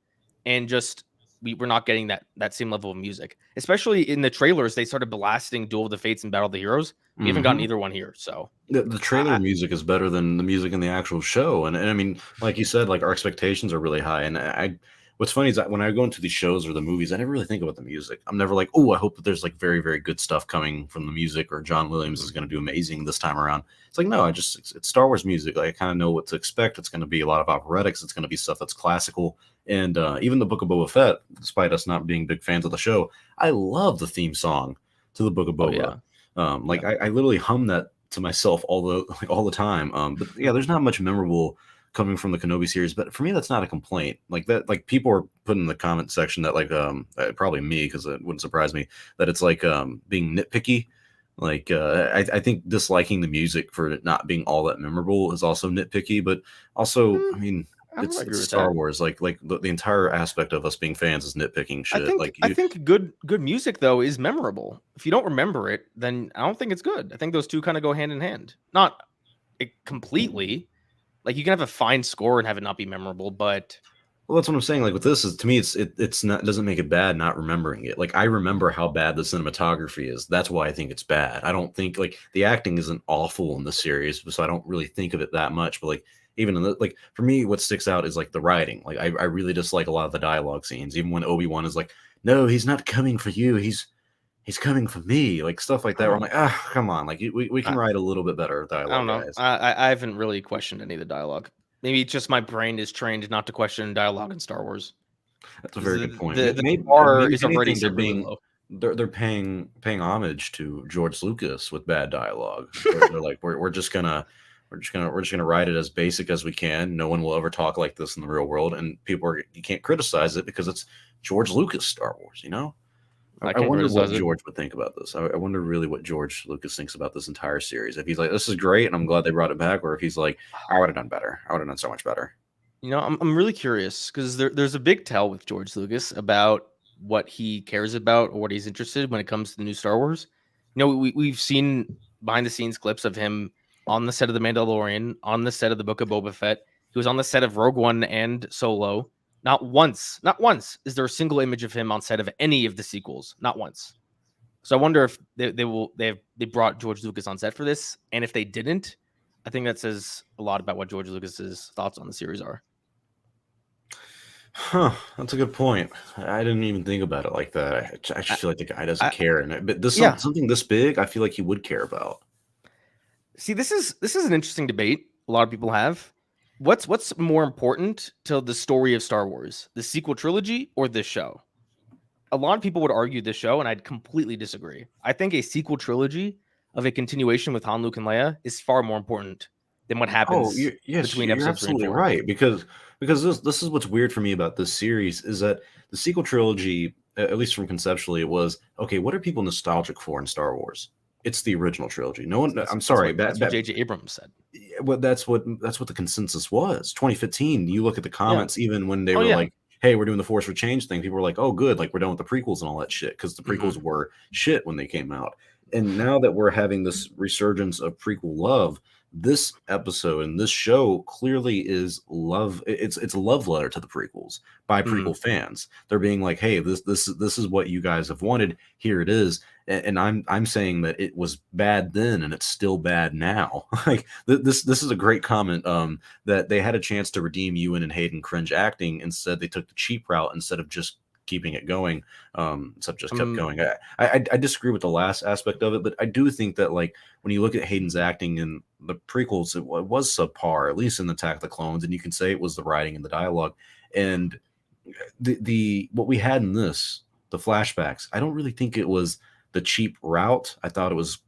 and just we're not getting that same level of music, especially in the trailers. They started blasting Duel of the Fates and Battle of the Heroes. We haven't gotten either one here, so
the trailer music is better than the music in the actual show, and I mean, like you said, like our expectations are really high, and what's funny is that when I go into these shows or the movies, I never really think about the music. I'm never like, oh, I hope that there's like very, very good stuff coming from the music, or John Williams is going to do amazing this time around. It's like, no, it's Star Wars music. Like, I kind of know what to expect. It's going to be a lot of operetics. It's going to be stuff that's classical. And even the Book of Boba Fett, despite us not being big fans of the show, I love the theme song to the Book of Boba. I literally hum that to myself all the time. But yeah, there's not much memorable coming from the Kenobi series, but for me, that's not a complaint. Like that, like people are putting in the comment section that like probably me, because it wouldn't surprise me, that it's like being nitpicky. Like I think disliking the music for it not being all that memorable is also nitpicky, but also I mean it's Star Wars. Like the entire aspect of us being fans is nitpicking shit.
I think good music though is memorable. If you don't remember it, then I don't think it's good. I think those two kind of go hand in hand. Not completely. Like you can have a fine score and have it not be memorable, but
well, that's what I'm saying. Like with this, is to me, it's not, doesn't make it bad not remembering it. Like I remember how bad the cinematography is. That's why I think it's bad. I don't think like the acting isn't awful in the series, so I don't really think of it that much. But like even in the, like for me, what sticks out is like the writing. Like I really dislike a lot of the dialogue scenes. Even when Obi-Wan is like, "No, he's not coming for you. He's coming for me," like stuff like that. Where I'm like, come on, like we can write a little bit better dialogue.
I don't know.
Guys.
I haven't really questioned any of the dialogue. Maybe it's just my brain is trained not to question dialogue in Star Wars.
That's a very good point.
The bar is already
they're being low. They're paying homage to George Lucas with bad dialogue. They're like, we're just gonna write it as basic as we can. No one will ever talk like this in the real world, and you can't criticize it because it's George Lucas Star Wars, you know. I wonder what George would think about this. I wonder really what George Lucas thinks about this entire series. If he's like, this is great, and I'm glad they brought it back, or if he's like, I would have done better. I would have done so much better.
You know, I'm really curious because there's a big tell with George Lucas about what he cares about or what he's interested in when it comes to the new Star Wars. You know, we've seen behind the scenes clips of him on the set of The Mandalorian, on the set of the Book of Boba Fett. He was on the set of Rogue One and Solo. Not once is there a single image of him on set of any of the sequels. Not once. So I wonder if they brought George Lucas on set for this, and if they didn't, I think that says a lot about what George Lucas's thoughts on the series are.
Huh, that's a good point. I didn't even think about it like that. I just feel like the guy doesn't care, but something this big, I feel like he would care about.
See, this is an interesting debate a lot of people have. What's more important to the story of Star Wars, the sequel trilogy or this show? A lot of people would argue this show, and I'd completely disagree. I think a sequel trilogy of a continuation with Han, Luke, and Leia is far more important than what happens between episodes 3 and 4.
You're absolutely right, because this is what's weird for me about this series is that the sequel trilogy, at least from conceptually, it was okay. What are people nostalgic for in Star Wars? It's the original trilogy. No one. I'm sorry.
That's what J.J. Abrams said.
Well, that's what the consensus was. 2015. You look at the comments, even when they were like, "Hey, we're doing the Force for Change thing." People were like, "Oh, good. Like we're done with the prequels and all that shit," because the prequels were shit when they came out. And now that we're having this resurgence of prequel love, this episode and this show clearly is love. It's a love letter to the prequels by prequel fans. They're being like, "Hey, this is what you guys have wanted. Here it is." And I'm saying that it was bad then and it's still bad now. Like this is a great comment. That they had a chance to redeem Ewan and Hayden cringe acting. Instead, they took the cheap route instead of just keeping it going. Kept going. I disagree with the last aspect of it, but I do think that like when you look at Hayden's acting in the prequels, it was subpar, at least in Attack of the Clones, and you can say it was the writing and the dialogue. And the what we had in this, the flashbacks, I don't really think it was the cheap route. I thought it was.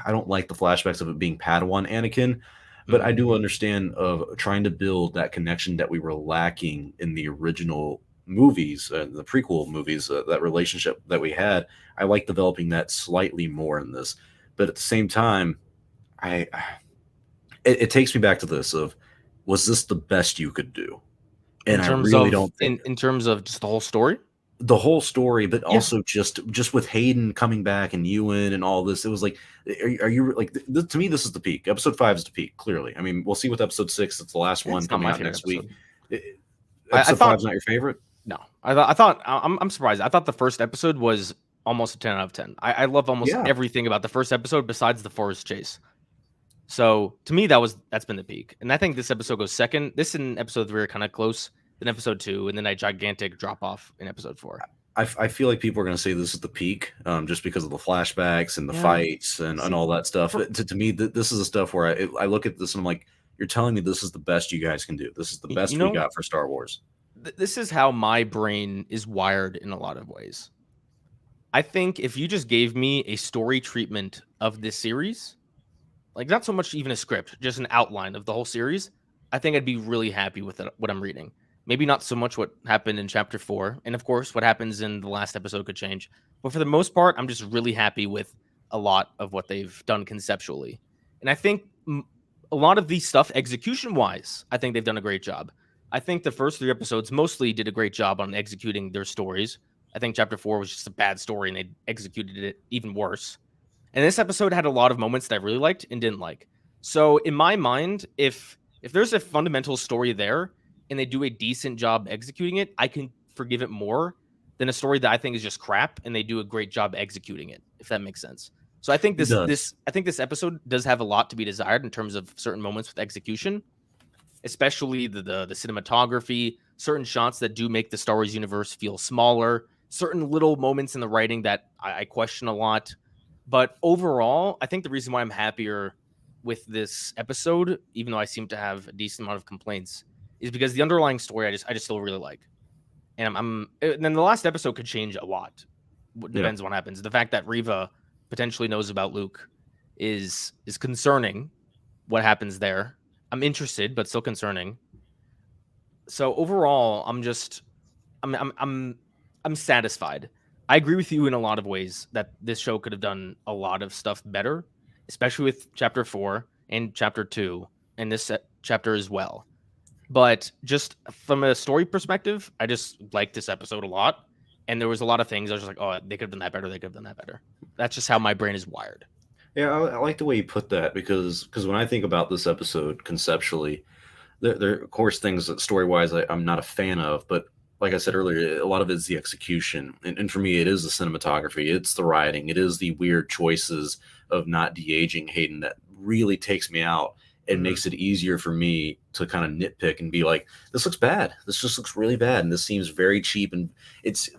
I don't like the flashbacks of it being Padawan Anakin, but I do understand of trying to build that connection that we were lacking in the original movies, the prequel movies, that relationship that we had. I like developing that slightly more in this, but at the same time, it takes me back to this of, was this the best you could do? And I really don't think
in terms of just the whole story.
the whole story, but also just with Hayden coming back and Ewan and all this, it was like, are you like to me? This is the peak. Episode 5 is the peak. Clearly, I mean, we'll see with episode 6. It's the last one
It's not
coming
my
out
favorite
next
episode.
week.
I
Episode
thought-
5 is not your favorite?
No, I thought I'm surprised. I thought the first episode was almost a 10 out of 10. I love almost everything about the first episode besides the forest chase. So to me, that's been the peak, and I think this episode goes second. This and episode 3 are kind of close. Then episode 2, and then a gigantic drop off in episode 4.
I feel like people are going to say this is the peak, just because of the flashbacks and the fights and all that stuff. To me, this is the stuff where I look at this and I'm like, you're telling me this is the best you guys can do. This is the best we got for Star Wars.
This is how my brain is wired in a lot of ways. I think if you just gave me a story treatment of this series, like not so much even a script, just an outline of the whole series, I think I'd be really happy with what I'm reading. Maybe not so much what happened in chapter 4. And of course, what happens in the last episode could change. But for the most part, I'm just really happy with a lot of what they've done conceptually. And I think a lot of these stuff, execution-wise, I think they've done a great job. I think the first 3 episodes mostly did a great job on executing their stories. I think chapter 4 was just a bad story, and they executed it even worse. And this episode had a lot of moments that I really liked and didn't like. So in my mind, if there's a fundamental story there, and they do a decent job executing it, I can forgive it more than a story that I think is just crap and they do a great job executing it, if that makes sense. So I think this episode does have a lot to be desired in terms of certain moments with execution, especially the cinematography, certain shots that do make the Star Wars universe feel smaller, certain little moments in the writing that I question a lot. But overall, I think the reason why I'm happier with this episode, even though I seem to have a decent amount of complaints, is because the underlying story I just still really like. And and then the last episode could change a lot. Depends on what happens. The fact that Reva potentially knows about Luke is concerning. What happens there? I'm interested, but still concerning. So overall, I'm satisfied. I agree with you in a lot of ways that this show could have done a lot of stuff better, especially with chapter 4 and chapter 2 and this chapter as well. But just from a story perspective, I just liked this episode a lot. And there was a lot of things I was just like, oh, they could have done that better. They could have done that better. That's just how my brain is wired.
Yeah, I like the way you put that because when I think about this episode conceptually, there are, of course, things that story-wise I'm not a fan of. But like I said earlier, a lot of it is the execution. And for me, it is the cinematography. It's the writing. It is the weird choices of not de-aging Hayden that really takes me out. It makes it easier for me to kind of nitpick and be like, this looks bad. This just looks really bad. And this seems very cheap. And it's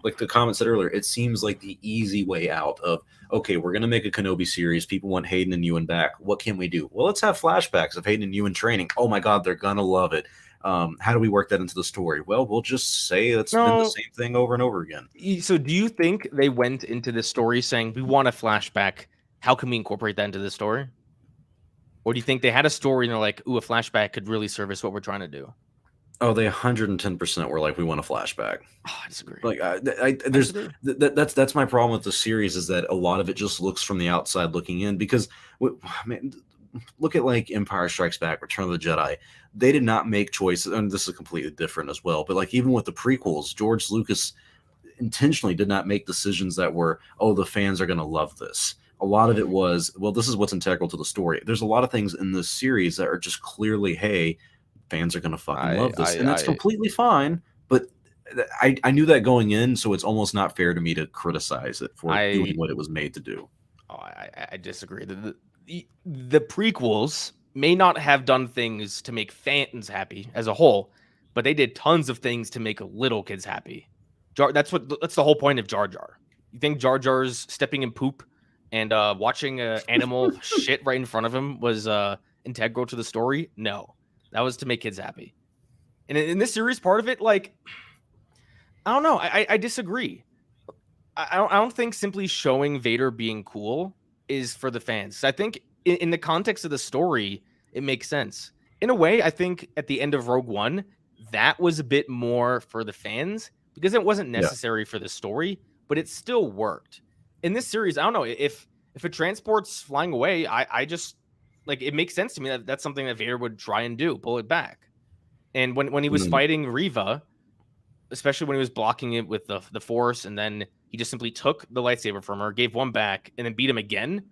like the comment said earlier, it seems like the easy way out of, okay, we're going to make a Kenobi series. People want Hayden and Ewan back. What can we do? Well, let's have flashbacks of Hayden and Ewan training. Oh my God, they're going to love it. How do we work that into the story? Well, we'll just say it's been the same thing over and over again.
So do you think they went into this story saying, we want a flashback? How can we incorporate that into the story? Or do you think they had a story and they're like, ooh, a flashback could really service what we're trying to do?
Oh, they 110% were like, we want a flashback.
Oh, I disagree.
Like, that's my problem with the series is that a lot of it just looks from the outside looking in because, man, look at like Empire Strikes Back, Return of the Jedi. They did not make choices, and this is completely different as well. But like even with the prequels, George Lucas intentionally did not make decisions that were, oh, the fans are going to love this. A lot of it was, well, this is what's integral to the story. There's a lot of things in this series that are just clearly, hey, fans are going to fucking love this. And that's completely fine. But I knew that going in, so it's almost not fair to me to criticize it for doing what it was made to do.
Oh, I disagree. The prequels may not have done things to make fans happy as a whole, but they did tons of things to make little kids happy. That's the whole point of Jar Jar. You think Jar Jar's stepping in poop and watching an animal shit right in front of him was integral to the story? No, that was to make kids happy. And in this series, part of it, like, I don't know. I disagree. I don't think simply showing Vader being cool is for the fans. I think in the context of the story, it makes sense. In a way, I think at the end of Rogue One, that was a bit more for the fans because it wasn't necessary for the story, but it still worked. In this series, I don't know if a transport's flying away, I just like it makes sense to me that that's something that Vader would try and do, pull it back. And when he was fighting Reva, especially when he was blocking it with the Force, and then he just simply took the lightsaber from her, gave one back, and then beat him again.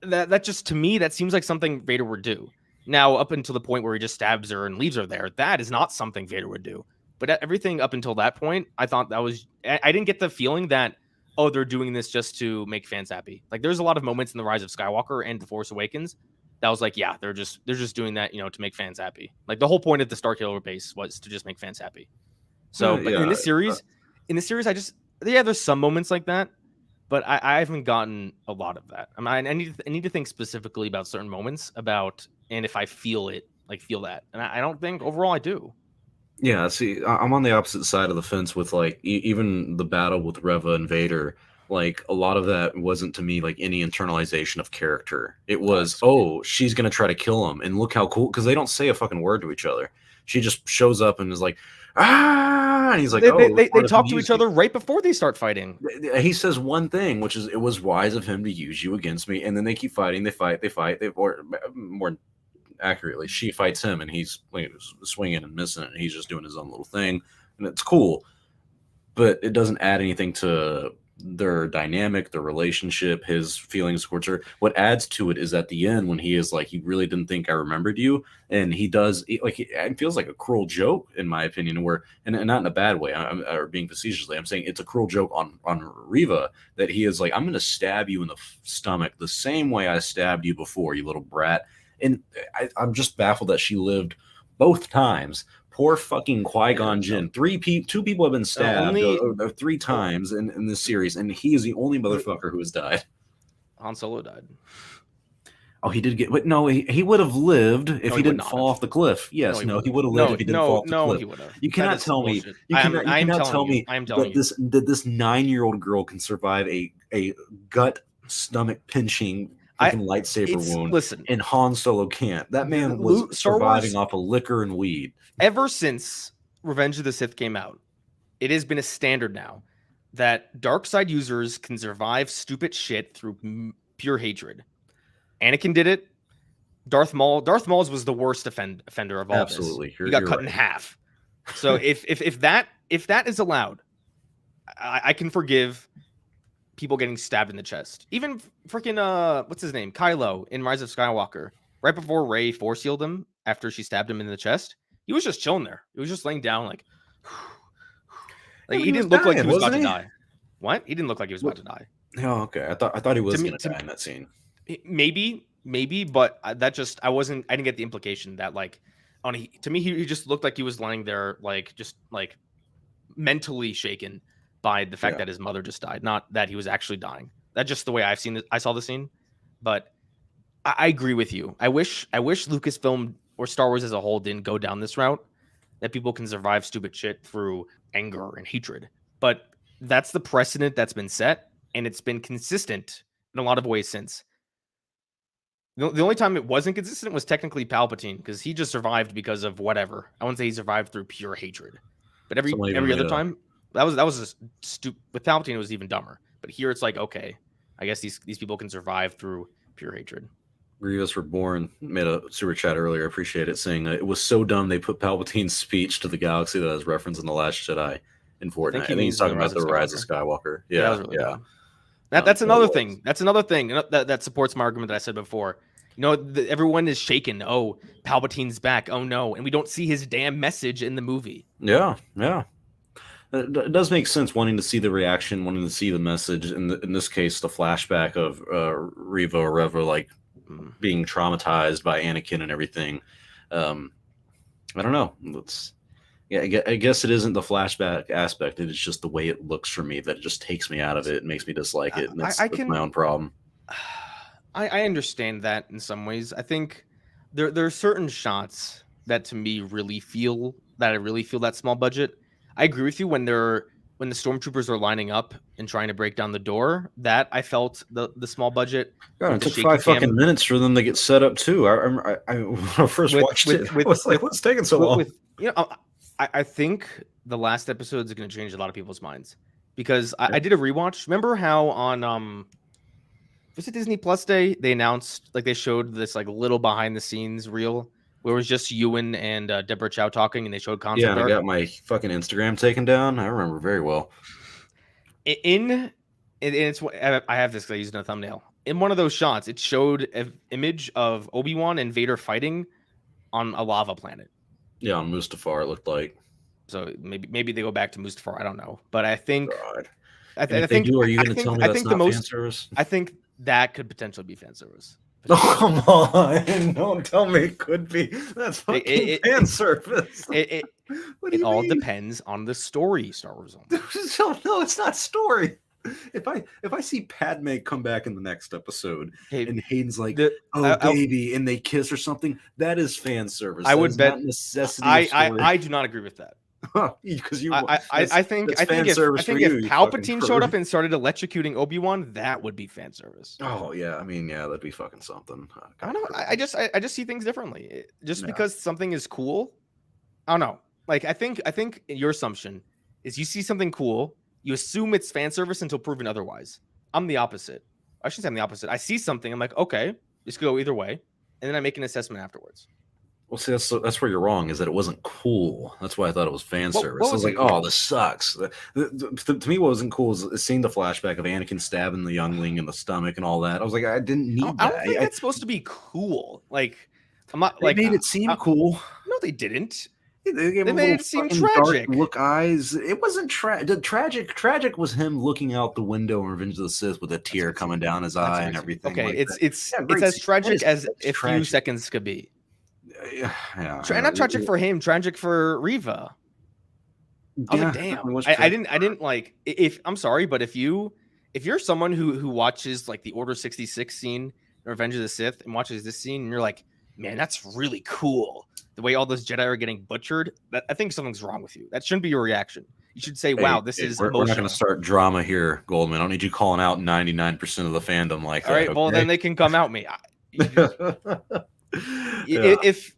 That just, to me, that seems like something Vader would do. Now, up until the point where he just stabs her and leaves her there, that is not something Vader would do. But everything up until that point, I thought that was. I didn't get the feeling that, oh, they're doing this just to make fans happy. Like, there's a lot of moments in The Rise of Skywalker and The Force Awakens that was like, yeah, they're just doing that, to make fans happy. Like, the whole point of the Starkiller base was to just make fans happy. So, but in this series, I just, there's some moments like that, but I haven't gotten a lot of that. I need to think specifically about certain moments and if I feel it, like feel that, and I don't think overall I do.
Yeah, see, I'm on the opposite side of the fence with like even the battle with Reva and Vader. Like a lot of that wasn't to me like any internalization of character. It was, she's gonna try to kill him, and look how cool, because they don't say a fucking word to each other. She just shows up and is like, and he's like,
they talk to each other right before they start fighting.
He says one thing, which is, it was wise of him to use you against me, and then they keep fighting. They fight, or more accurately, she fights him, and he's like swinging and missing it, and he's just doing his own little thing, and it's cool, but it doesn't add anything to their dynamic, their relationship, his feelings towards her. What adds to it is at the end when he is like, he really didn't think I remembered you, and he does, like, it feels like a cruel joke in my opinion, where, and not in a bad way, or being facetiously, I'm saying it's a cruel joke on Reva, that he is like, I'm going to stab you in the stomach the same way I stabbed you before, you little brat. And I'm just baffled that she lived both times. Poor fucking Qui-Gon Jinn. Two people have been stabbed 3 times in this series, and he is the only motherfucker who has died.
Han Solo died.
Oh, he did get. But no, he would have lived if he didn't fall off the cliff. Yes, he would have lived if he didn't fall off the cliff.
He would have.
You cannot tell me. You cannot tell me that this 9-year-old girl can survive a gut stomach pinching lightsaber wound.
Listen,
and Han Solo can't. That man was surviving off of liquor and weed.
Ever since Revenge of the Sith came out, it has been a standard now that dark side users can survive stupid shit through pure hatred. Anakin did it. Darth Maul's was the worst offender of all.
Absolutely,
this. He got cut in half. So if that is allowed, I can forgive people getting stabbed in the chest. Even freaking what's his name? Kylo in Rise of Skywalker. Right before Rey force healed him after she stabbed him in the chest, he was just chilling there. He was just laying down like he didn't look like he was about to die. What? He didn't look like he was about to die.
Oh, okay. I thought he was going to die in that scene.
Maybe, but I didn't get the implication that like to me he just looked like he was lying there like just like mentally shaken by the fact that his mother just died, not that he was actually dying. That's just the way I saw the scene. But I agree with you. I wish Lucasfilm or Star Wars as a whole didn't go down this route, that people can survive stupid shit through anger and hatred. But that's the precedent that's been set, and it's been consistent in a lot of ways since. The only time it wasn't consistent was technically Palpatine, because he just survived because of whatever. I wouldn't say he survived through pure hatred. But every other time, that was just stupid. With Palpatine, it was even dumber. But here it's like, okay, I guess these people can survive through pure hatred.
Grievous Reborn made a super chat earlier. I appreciate it, saying it was so dumb they put Palpatine's speech to the galaxy that was referenced in The Last Jedi in Fortnite. I think he's talking about the Rise of Skywalker. Yeah, that was really dumb.
That's another thing. That's another thing that supports my argument that I said before. Everyone is shaken. Oh, Palpatine's back. Oh no, and we don't see his damn message in the movie.
Yeah. It does make sense wanting to see the reaction, wanting to see the message. In this case, the flashback of Reva like being traumatized by Anakin and everything. I don't know. I guess it isn't the flashback aspect. It is just the way it looks for me that it just takes me out of it and makes me dislike it. And that's my own problem.
I understand that in some ways. I think there are certain shots that to me really feel that small budget. I agree with you when the stormtroopers are lining up and trying to break down the door, that I felt the small budget.
God, it took 5 fucking minutes for them to get set up too. I when I first watched it, I was like, what's taking so long?
I think the last episode is going to change a lot of people's minds, because I did a rewatch. Remember how on was it Disney Plus Day they announced, like, they showed this like little behind the scenes reel where it was just Ewan and Deborah Chow talking, and they showed concept
Yeah, and I
art.
got my fucking Instagram taken down. I remember very well.
And it's I have this. I used in a thumbnail. In one of those shots, it showed an image of ObiWan and Vader fighting on a lava planet.
Yeah, on Mustafar, it looked like.
So maybe they go back to Mustafar. I don't know, but I think
God.
I,
And if
think
they do, are you
I
going to
think
tell me
I
that's
think
not
the
fan
most
service?
I think that could potentially be fan service.
Oh, come on. Don't tell me it could be. That's fucking fan service. What do
It
you
all
mean?
depends on the story Star Wars on.
No, it's not story. If I see Padme come back in the next episode and Hayden's like, baby, and they kiss or something, that is fan service.
I would bet
necessity.
I do not agree with that.
Because
I think if Palpatine showed up and started electrocuting Obi-Wan, that would be fan service.
Oh yeah, I mean, yeah, that'd be fucking something.
I don't know. I just see things differently. Because something is cool, I don't know. Like I think your assumption is you see something cool, you assume it's fan service until proven otherwise. I'm the opposite. I shouldn't say I'm the opposite. I see something, I'm like, okay, this could go either way, and then I make an assessment afterwards.
Well, see, that's where you're wrong. Is that it wasn't cool. That's why I thought it was fan service. I was like, cool? Oh, this sucks. To me, what wasn't cool is seeing the flashback of Anakin stabbing the youngling in the stomach and all that. I was like, I didn't need that.
I don't think that's supposed to be cool. Like, I'm not
they made it seem cool.
No, they didn't.
They
made it seem tragic.
Dark look eyes. It wasn't tragic. Tragic was him looking out the window in Revenge of the Sith with a tear coming down his eye and everything.
Okay,
like
it's as tragic as a few seconds could be.
Yeah,
not tragic for him, tragic for Reva. I was like, damn. I didn't like. If I'm sorry, but if you're someone who watches like the Order 66 scene, Revenge of the Sith, and watches this scene, and you're like, man, that's really cool. The way all those Jedi are getting butchered, I think something's wrong with you. That shouldn't be your reaction. You should say, wow, this is emotional.
We're not going to start drama here, Goldman. I don't need you calling out 99% of the fandom like that.
All right, well, then they can come out me. If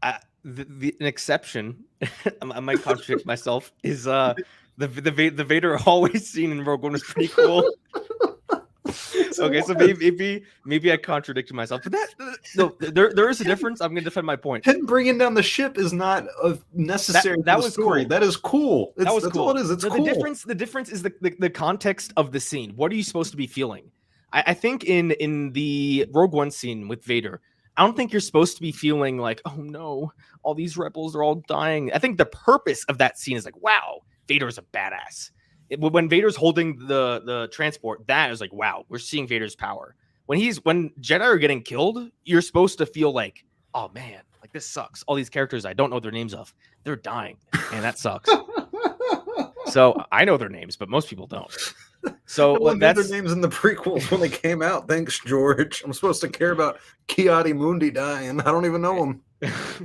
an exception, I might contradict myself, is the Vader always seen in Rogue One was pretty cool. Okay, so maybe I contradicted myself, but there is a difference. I'm going to defend my point.
Him bringing down the ship is not a necessary. That was story. Cool. That is cool. That's cool. All it is. It's cool.
The difference is the context of the scene. What are you supposed to be feeling? I think in the Rogue One scene with Vader, I don't think you're supposed to be feeling like, oh no, all these rebels are all dying. I think the purpose of that scene is like, wow, Vader's a badass. When Vader's holding the transport, that is like, wow, we're seeing Vader's power. When Jedi are getting killed, you're supposed to feel like, oh man, like this sucks. All these characters I don't know their names of, they're dying, and that sucks. So I know their names, but most people don't. So
that's their names in the prequels when they came out. Thanks, George. I'm supposed to care about Ki-Adi Mundi dying. I don't even know him.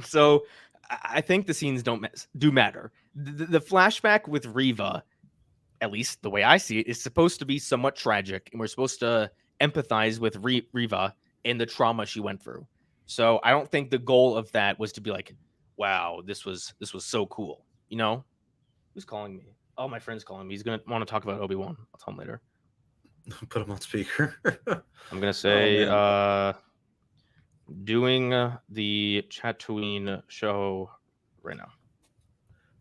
So I think the scenes do matter. The flashback with Reva, at least the way I see it, is supposed to be somewhat tragic, and we're supposed to empathize with Reva and the trauma she went through. So I don't think the goal of that was to be like, wow, this was so cool. You know? Who's calling me? Oh, my friend's calling me. He's going to want to talk about Obi-Wan. I'll tell him later.
Put him on speaker.
I'm going to say, doing the Chatooine show right now.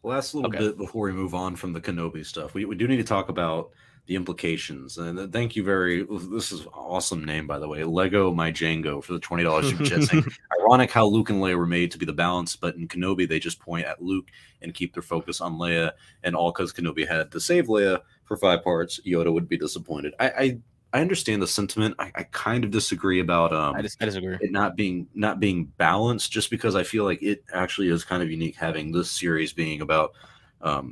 Last little bit before we move on from the Kenobi stuff. We do need to talk about the implications. And thank you this is an awesome name, by the way. Lego My Django for the $20 super chat saying, ironic how Luke and Leia were made to be the balance, but in Kenobi, they just point at Luke and keep their focus on Leia. And all because Kenobi had to save Leia for 5 parts, Yoda would be disappointed. I understand the sentiment. I kind of disagree about
I disagree.
It not being balanced, just because I feel like it actually is kind of unique having this series being about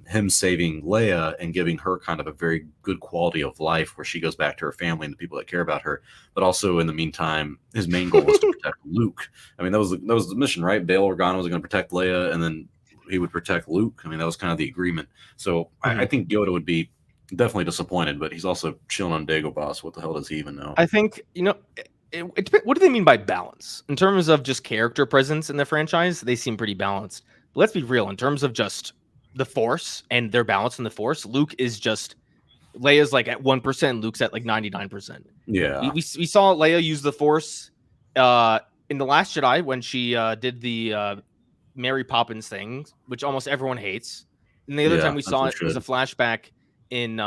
him saving Leia and giving her kind of a very good quality of life where she goes back to her family and the people that care about her. But also in the meantime, his main goal was to protect Luke. I mean, that was the mission, right? Bail Organa was going to protect Leia, and then he would protect Luke. I mean, that was kind of the agreement. So I think Yoda would be definitely disappointed, but he's also chilling on Dagobah. What the hell does he even know?
I think, what do they mean by balance? In terms of just character presence in the franchise, they seem pretty balanced. But let's be real. In terms of just the Force and their balance in the Force, Luke is just, Leia's like at 1%, Luke's at like 99%.
Yeah.
We saw Leia use the Force In The Last Jedi, when she did the Mary Poppins thing, which almost everyone hates. And the other time we saw it was a flashback in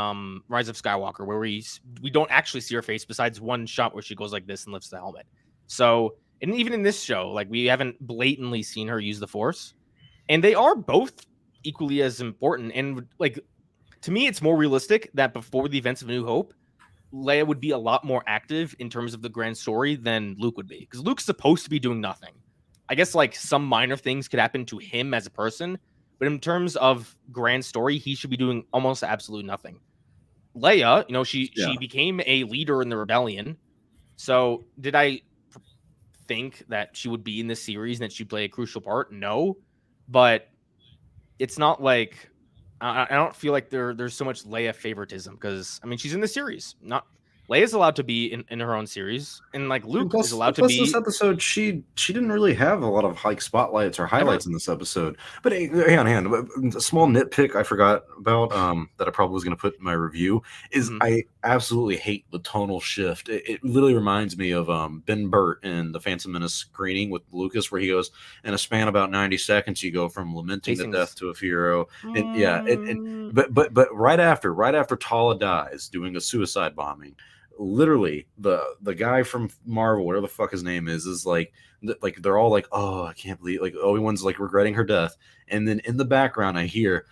Rise of Skywalker, where we don't actually see her face besides one shot where she goes like this and lifts the helmet. So, and even in this show, like we haven't blatantly seen her use the Force, and they are both equally as important. And like to me, it's more realistic that before the events of A New Hope, Leia would be a lot more active in terms of the grand story than Luke would be, because Luke's supposed to be doing nothing. I guess like some minor things could happen to him as a person, but in terms of grand story, he should be doing almost absolutely nothing. Leia, she became a leader in the rebellion. So did I think that she would be in this series and that she'd play a crucial part? No, but it's not like I don't feel like there's so much Leia favoritism, because I mean she's in the series. Not Leia's allowed to be in her own series, and like Luke is allowed to be.
This episode, she didn't really have a lot of like spotlights or highlights in this episode. But hang on, a small nitpick I forgot about that I probably was going to put in my review is I absolutely hate the tonal shift. It literally reminds me of Ben Burt in the Phantom Menace screening with Lucas, where he goes, in a span about 90 seconds, you go from lamenting the death to a hero, and but right after Tala dies doing a suicide bombing. Literally the guy from Marvel, whatever the fuck his name is like they're all like, oh, I can't believe, like Obi-Wan's like regretting her death, and then in the background I hear,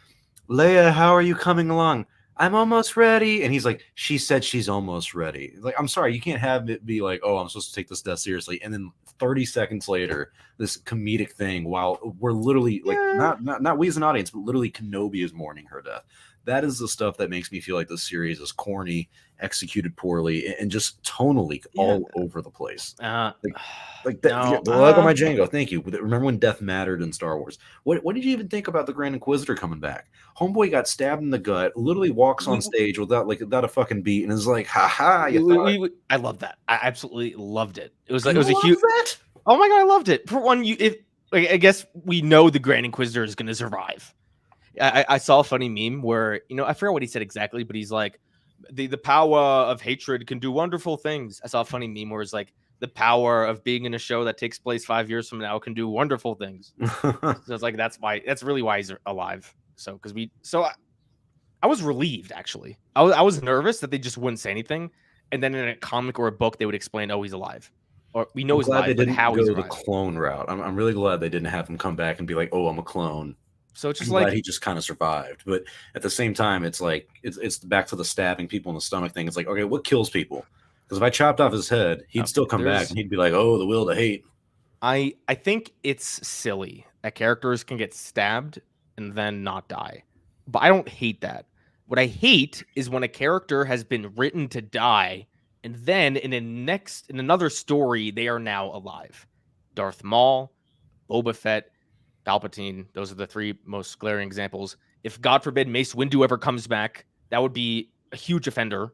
Leia, how are you coming along? I'm almost ready. And he's like, she said she's almost ready. Like, I'm sorry, you can't have it be like, oh, I'm supposed to take this death seriously, and then 30 seconds later this comedic thing while we're literally like not we as an audience, but literally Kenobi is mourning her death. That is the stuff that makes me feel like this series is corny, executed poorly, and just tonally all over the place. Like that. Look at my Django. Thank you. Remember when death mattered in Star Wars? What did you even think about the Grand Inquisitor coming back? Homeboy got stabbed in the gut, literally walks on stage without a fucking beat, and is like, "Ha ha!"
I love that. I absolutely loved it. It was a huge. Oh my god, I loved it. For one, I guess we know the Grand Inquisitor is going to survive. I saw a funny meme where, I forgot what he said exactly, but he's like, the power of hatred can do wonderful things. I saw a funny meme where it's like, the power of being in a show that takes place 5 years from now can do wonderful things. So it's like, that's really why he's alive. So, I was relieved, actually. I was nervous that they just wouldn't say anything. And then in a comic or a book, they would explain, oh, he's alive. Or we know he's alive,
they didn't go the clone route. I'm really glad they didn't have him come back and be like, oh, I'm a clone.
So it's just
I'm glad he just kind of survived. But at the same time, it's like it's back to the stabbing people in the stomach thing. It's like, okay, what kills people? Because if I chopped off his head, he'd still come back and he'd be like, oh, the will to hate.
I think it's silly that characters can get stabbed and then not die. But I don't hate that. What I hate is when a character has been written to die, and then in another story, they are now alive. Darth Maul, Boba Fett, Palpatine, those are the three most glaring examples. If, God forbid, Mace Windu ever comes back, that would be a huge offender.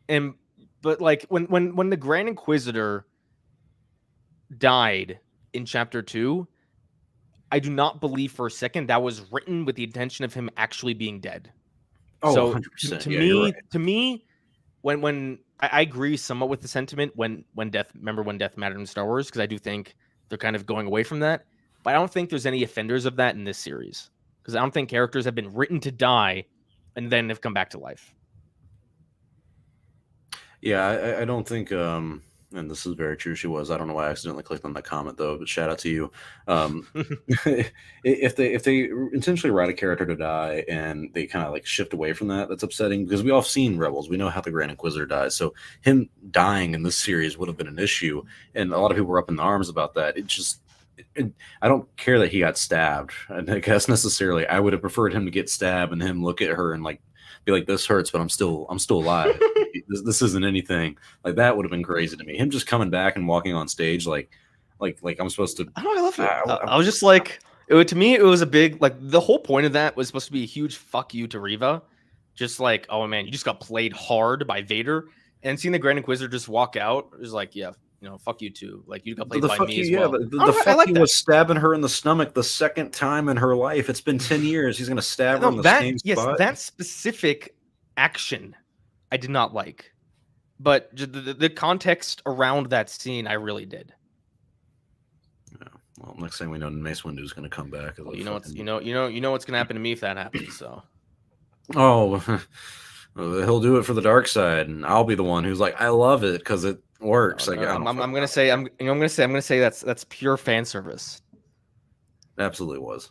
But like when the Grand Inquisitor died in Chapter 2, I do not believe for a second that was written with the intention of him actually being dead.
Oh,
so
100%.
To me, when I agree somewhat with the sentiment when death mattered in Star Wars, because I do think they're kind of going away from that. But I don't think there's any offenders of that in this series, because I don't think characters have been written to die and then have come back to life.
Yeah, I don't think, and this is very true, she was. I don't know why I accidentally clicked on that comment, though, but shout out to you. If they intentionally write a character to die and they kind of like shift away from that, that's upsetting, because we all have seen Rebels. We know how the Grand Inquisitor dies. So him dying in this series would have been an issue, and a lot of people were up in arms about that. I don't care that he got stabbed. I guess necessarily, I would have preferred him to get stabbed and him look at her and like be like, "This hurts, but I'm still alive. this isn't anything." Like that would have been crazy to me. Him just coming back and walking on stage like I'm supposed to.
I don't know. I love it. I was just like, to me, it was a big, like, the whole point of that was supposed to be a huge fuck you to Reva. Just like, oh man, you just got played hard by Vader, and seeing the Grand Inquisitor just walk out, it was like, yeah. Fuck you too. Like, you got played by me as well.
The fuck you was stabbing her in the stomach the second time in her life. It's been 10 years. He's going to stab her in the same spot.
Yes, that specific action I did not like. but the context around that scene, I really did.
Yeah. Well, next thing we know, Mace Windu is going to come back.
Well, you know what's going to happen to me if that happens. So.
Oh, he'll do it for the dark side, and I'll be the one who's like, I love it because it works.
I'm gonna say that's pure fan service.
Absolutely was.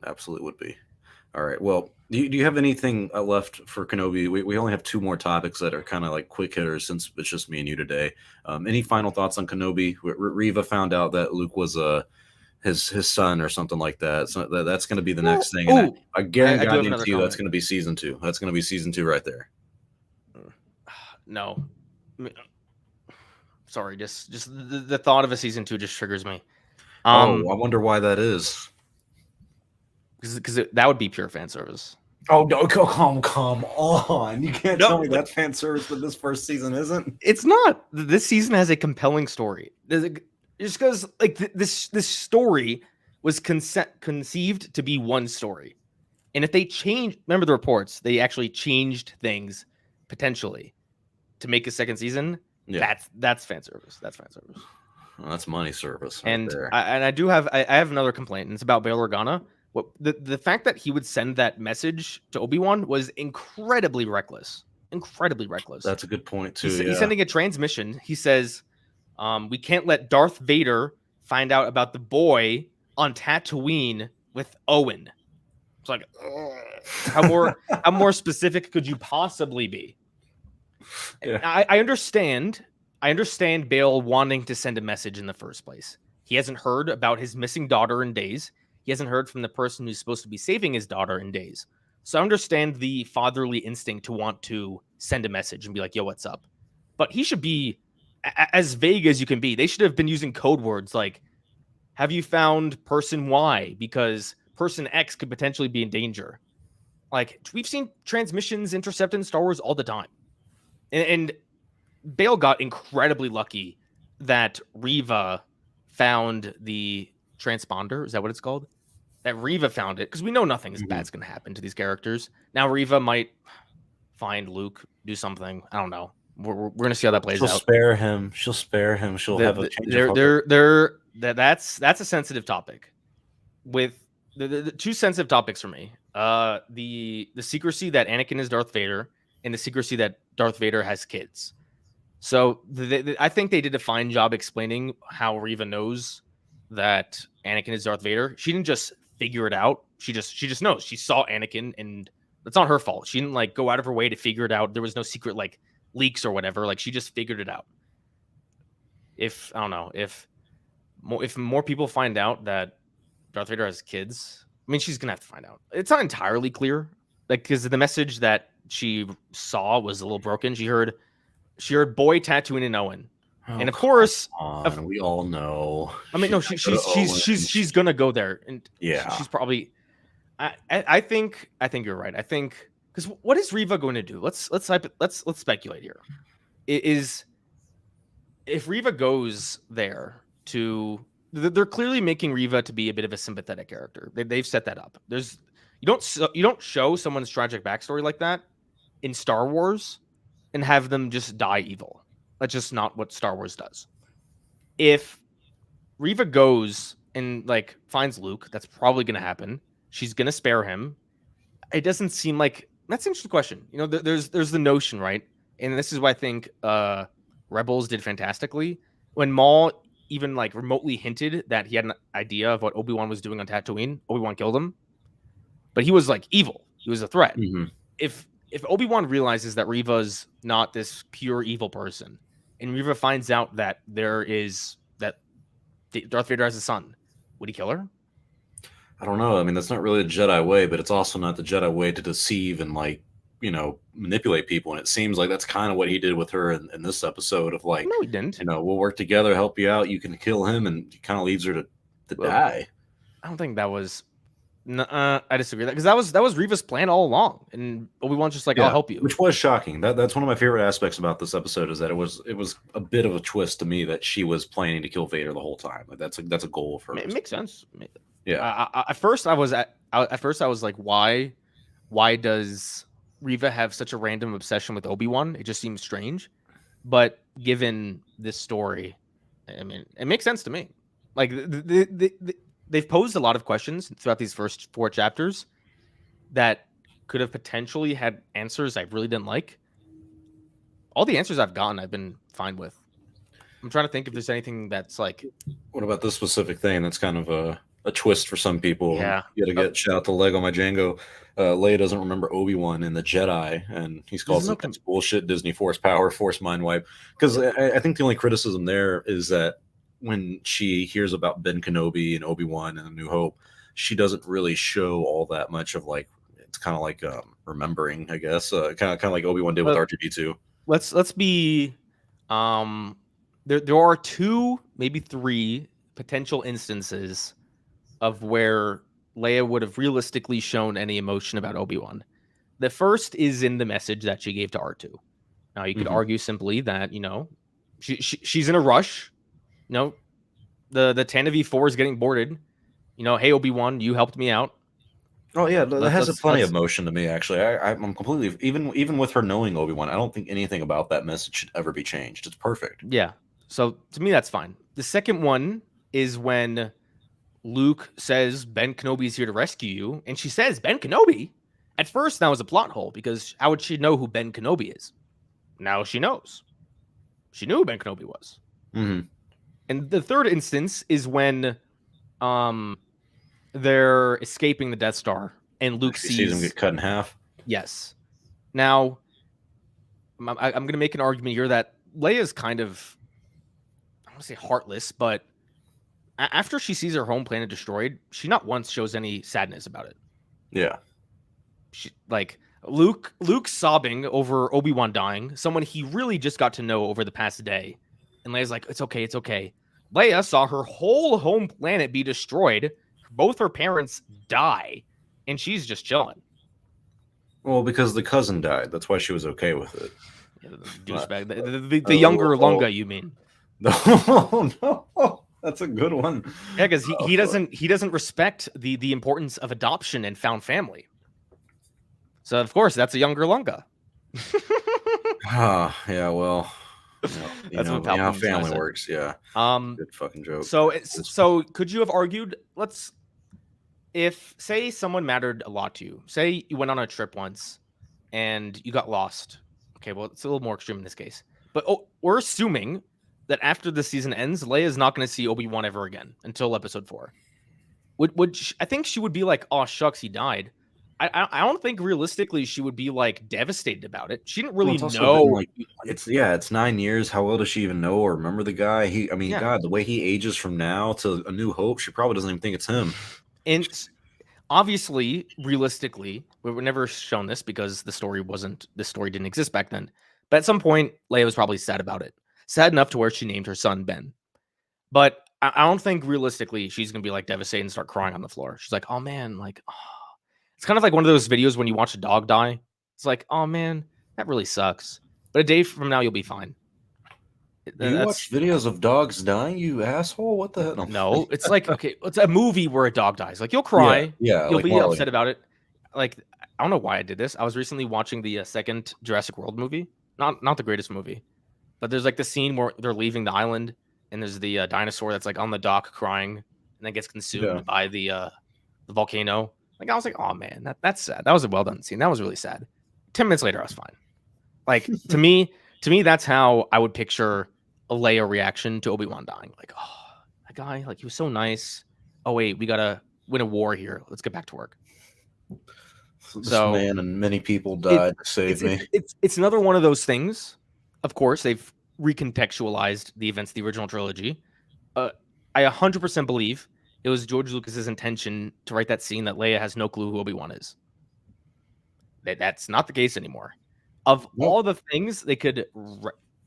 Absolutely would be. All right. Well, do you have anything left for Kenobi? We only have 2 more topics that are kind of like quick hitters since it's just me and you today. Any final thoughts on Kenobi? Reva found out that Luke was his son or something like that. So that's going to be the next thing. And I guarantee you that's going to be season 2. That's going to be season 2 right there.
No. Sorry, just the thought of a season 2 just triggers me.
I wonder why that is.
Because that would be pure fan service.
Oh no! Come on! You can't tell me that's fan service, but this first season isn't.
It's not. This season has a compelling story. Just because, like, this story was conceived to be one story, and if they remember the reports, they actually changed things potentially to make a second season. Yeah, that's fan service. That's fan service.
Well, that's money service.
Right there. I have another complaint, and it's about Bail Organa. What the fact that he would send that message to Obi-Wan was incredibly reckless. Incredibly reckless.
That's a good point too.
He's sending a transmission. He says, "We can't let Darth Vader find out about the boy on Tatooine with Owen." It's like, how more specific could you possibly be? Yeah. I understand Bail wanting to send a message in the first place. He hasn't heard about his missing daughter in days. He hasn't heard from the person who's supposed to be saving his daughter in days. So I understand the fatherly instinct to want to send a message and be like, yo, what's up? But he should be as vague as you can be. They should have been using code words like, have you found person Y? Because person X could potentially be in danger. Like, we've seen transmissions intercepted in Star Wars all the time. And Bail got incredibly lucky that Reva found the transponder. Is that what it's called? That Reva found it, because we know nothing bad's going to happen to these characters. Now Reva might find Luke, do something. I don't know. We're going to see how that plays out.
She'll spare him. She'll have a change of
heart. That's a sensitive topic. With the 2 sensitive topics for me, the secrecy that Anakin is Darth Vader and the secrecy that Darth Vader has kids. So I think they did a fine job explaining how Reva knows that Anakin is Darth Vader. She didn't just figure it out. She just knows. She saw Anakin, and that's not her fault. She didn't like go out of her way to figure it out. There was no secret like leaks or whatever. Like, she just figured it out. If more people find out that Darth Vader has kids, I mean, she's gonna have to find out. It's not entirely clear, like, because the message that she saw was a little broken. She heard boy Tatooine and Owen. And of course,
we all know.
I mean, no, she's gonna go there, and yeah, she's probably. I think you're right. I think, because what is Reva going to do? Let's speculate here. If Reva goes there they're clearly making Reva to be a bit of a sympathetic character. They've set that up. You don't show someone's tragic backstory like that in Star Wars and have them just die evil. That's just not what Star Wars does. If Reva goes and like finds Luke, that's probably going to happen. She's going to spare him. It doesn't seem like that's an interesting question. You know, there's the notion, right? And this is why I think Rebels did fantastically. When Maul even like remotely hinted that he had an idea of what Obi-Wan was doing on Tatooine, Obi-Wan killed him. But he was like evil. He was a threat. Mm-hmm. If Obi-Wan realizes that Reva's not this pure evil person, and Reva finds out that Darth Vader has a son, would he kill her?
I don't know. I mean, that's not really the Jedi way, but it's also not the Jedi way to deceive and like, you know, manipulate people. And it seems like that's kind of what he did with her in this episode of like,
no, he didn't.
You know, we'll work together, help you out. You can kill him, and he kind of leads her to die.
I don't think that was. I disagree with that, because that was Reva's plan all along, and Obi-Wan's just like, I'll help you,
which was shocking. That's one of my favorite aspects about this episode, is that it was a bit of a twist to me that she was planning to kill Vader the whole time. Like that's a goal of hers.
It makes sense.
Yeah.
At first I was like, why does Reva have such a random obsession with Obi-Wan? It just seems strange. But given this story, I mean, it makes sense to me. Like they've posed a lot of questions throughout these first 4 chapters that could have potentially had answers I really didn't like. All the answers I've gotten, I've been fine with. I'm trying to think if there's anything that's like.
What about this specific thing that's kind of a twist for some people?
Yeah.
You gotta get shout out to Lego My Django. Leia doesn't remember Obi-Wan in the Jedi, and he's calls it that's bullshit. Disney Force power, Force mind wipe. Because I think the only criticism there is that when she hears about Ben Kenobi and Obi-Wan and A New Hope, she doesn't really show all that much of like. It's kind of like remembering, I guess. Kind of like Obi-Wan did with R2-D2.
Let's be. There are 2, maybe 3 potential instances of where Leia would have realistically shown any emotion about Obi-Wan. The first is in the message that she gave to R2. Now you could argue simply that, you know, she's in a rush. You know, the Tantive 4 is getting boarded. You know, hey Obi-Wan, you helped me out.
Oh yeah, that has plenty of emotion to me. Actually, I'm completely even with her knowing Obi-Wan, I don't think anything about that message should ever be changed. It's perfect.
Yeah. So to me, that's fine. The second one is when Luke says Ben Kenobi is here to rescue you, and she says Ben Kenobi. At first, that was a plot hole because how would she know who Ben Kenobi is? Now she knows. She knew who Ben Kenobi was.
Mm-hmm.
And the third instance is when they're escaping the Death Star, and Luke sees
him get cut in half.
Yes. Now, I'm going to make an argument here that Leia is kind of, I don't want to say heartless, but after she sees her home planet destroyed, she not once shows any sadness about it.
Yeah.
She, like Luke sobbing over Obi-Wan dying, someone he really just got to know over the past day. And Leia's like, it's okay, it's okay. Leia saw her whole home planet be destroyed, both her parents die, and she's just chilling.
Well, because the cousin died. That's why she was okay with it.
Douchebag. The younger Lunga, you mean?
No. That's a good one.
Yeah, because he doesn't respect the importance of adoption and found family. So of course that's a younger Lunga.
Yeah, well, that's how family works. Yeah. Good fucking joke.
So could you have argued? If say someone mattered a lot to you, say you went on a trip once and you got lost. Okay, well it's a little more extreme in this case, but we're assuming that after the season ends, Leia is not going to see Obi-Wan ever again until episode 4. I think she would be like, oh shucks, he died. I don't think realistically she would be like devastated about it. She didn't really know.
Like, it's 9 years. How well does she even know or remember the guy? God, the way he ages from now to A New Hope, she probably doesn't even think it's him.
And obviously, realistically, we were never shown this because the story didn't exist back then. But at some point, Leia was probably sad about it. Sad enough to where she named her son Ben. But I don't think realistically she's going to be like devastated and start crying on the floor. She's like, oh man, like, oh. It's kind of like one of those videos when you watch a dog die. It's like, oh man, that really sucks. But a day from now, you'll be fine.
You watch videos of dogs dying, you asshole? What the hell?
No, it's like, okay, it's a movie where a dog dies. Like, you'll cry.
Yeah,
you'll be upset about it. Like, I don't know why I did this. I was recently watching the second Jurassic World movie. Not the greatest movie. But there's like the scene where they're leaving the island, and there's the dinosaur that's like on the dock crying, and then gets consumed by the volcano. Like, I was like, oh man, that's sad. That was a well done scene. That was really sad. 10 minutes later, I was fine. Like, to me, that's how I would picture a Leia reaction to Obi-Wan dying. Like, oh, that guy, like, he was so nice. Oh wait, we gotta win a war here. Let's get back to work.
This man and many people died to save me.
It's another one of those things. Of course, they've recontextualized the events of the original trilogy. I 100% believe it was George Lucas's intention to write that scene that Leia has no clue who Obi-Wan is. That's not the case anymore. Of all the things they could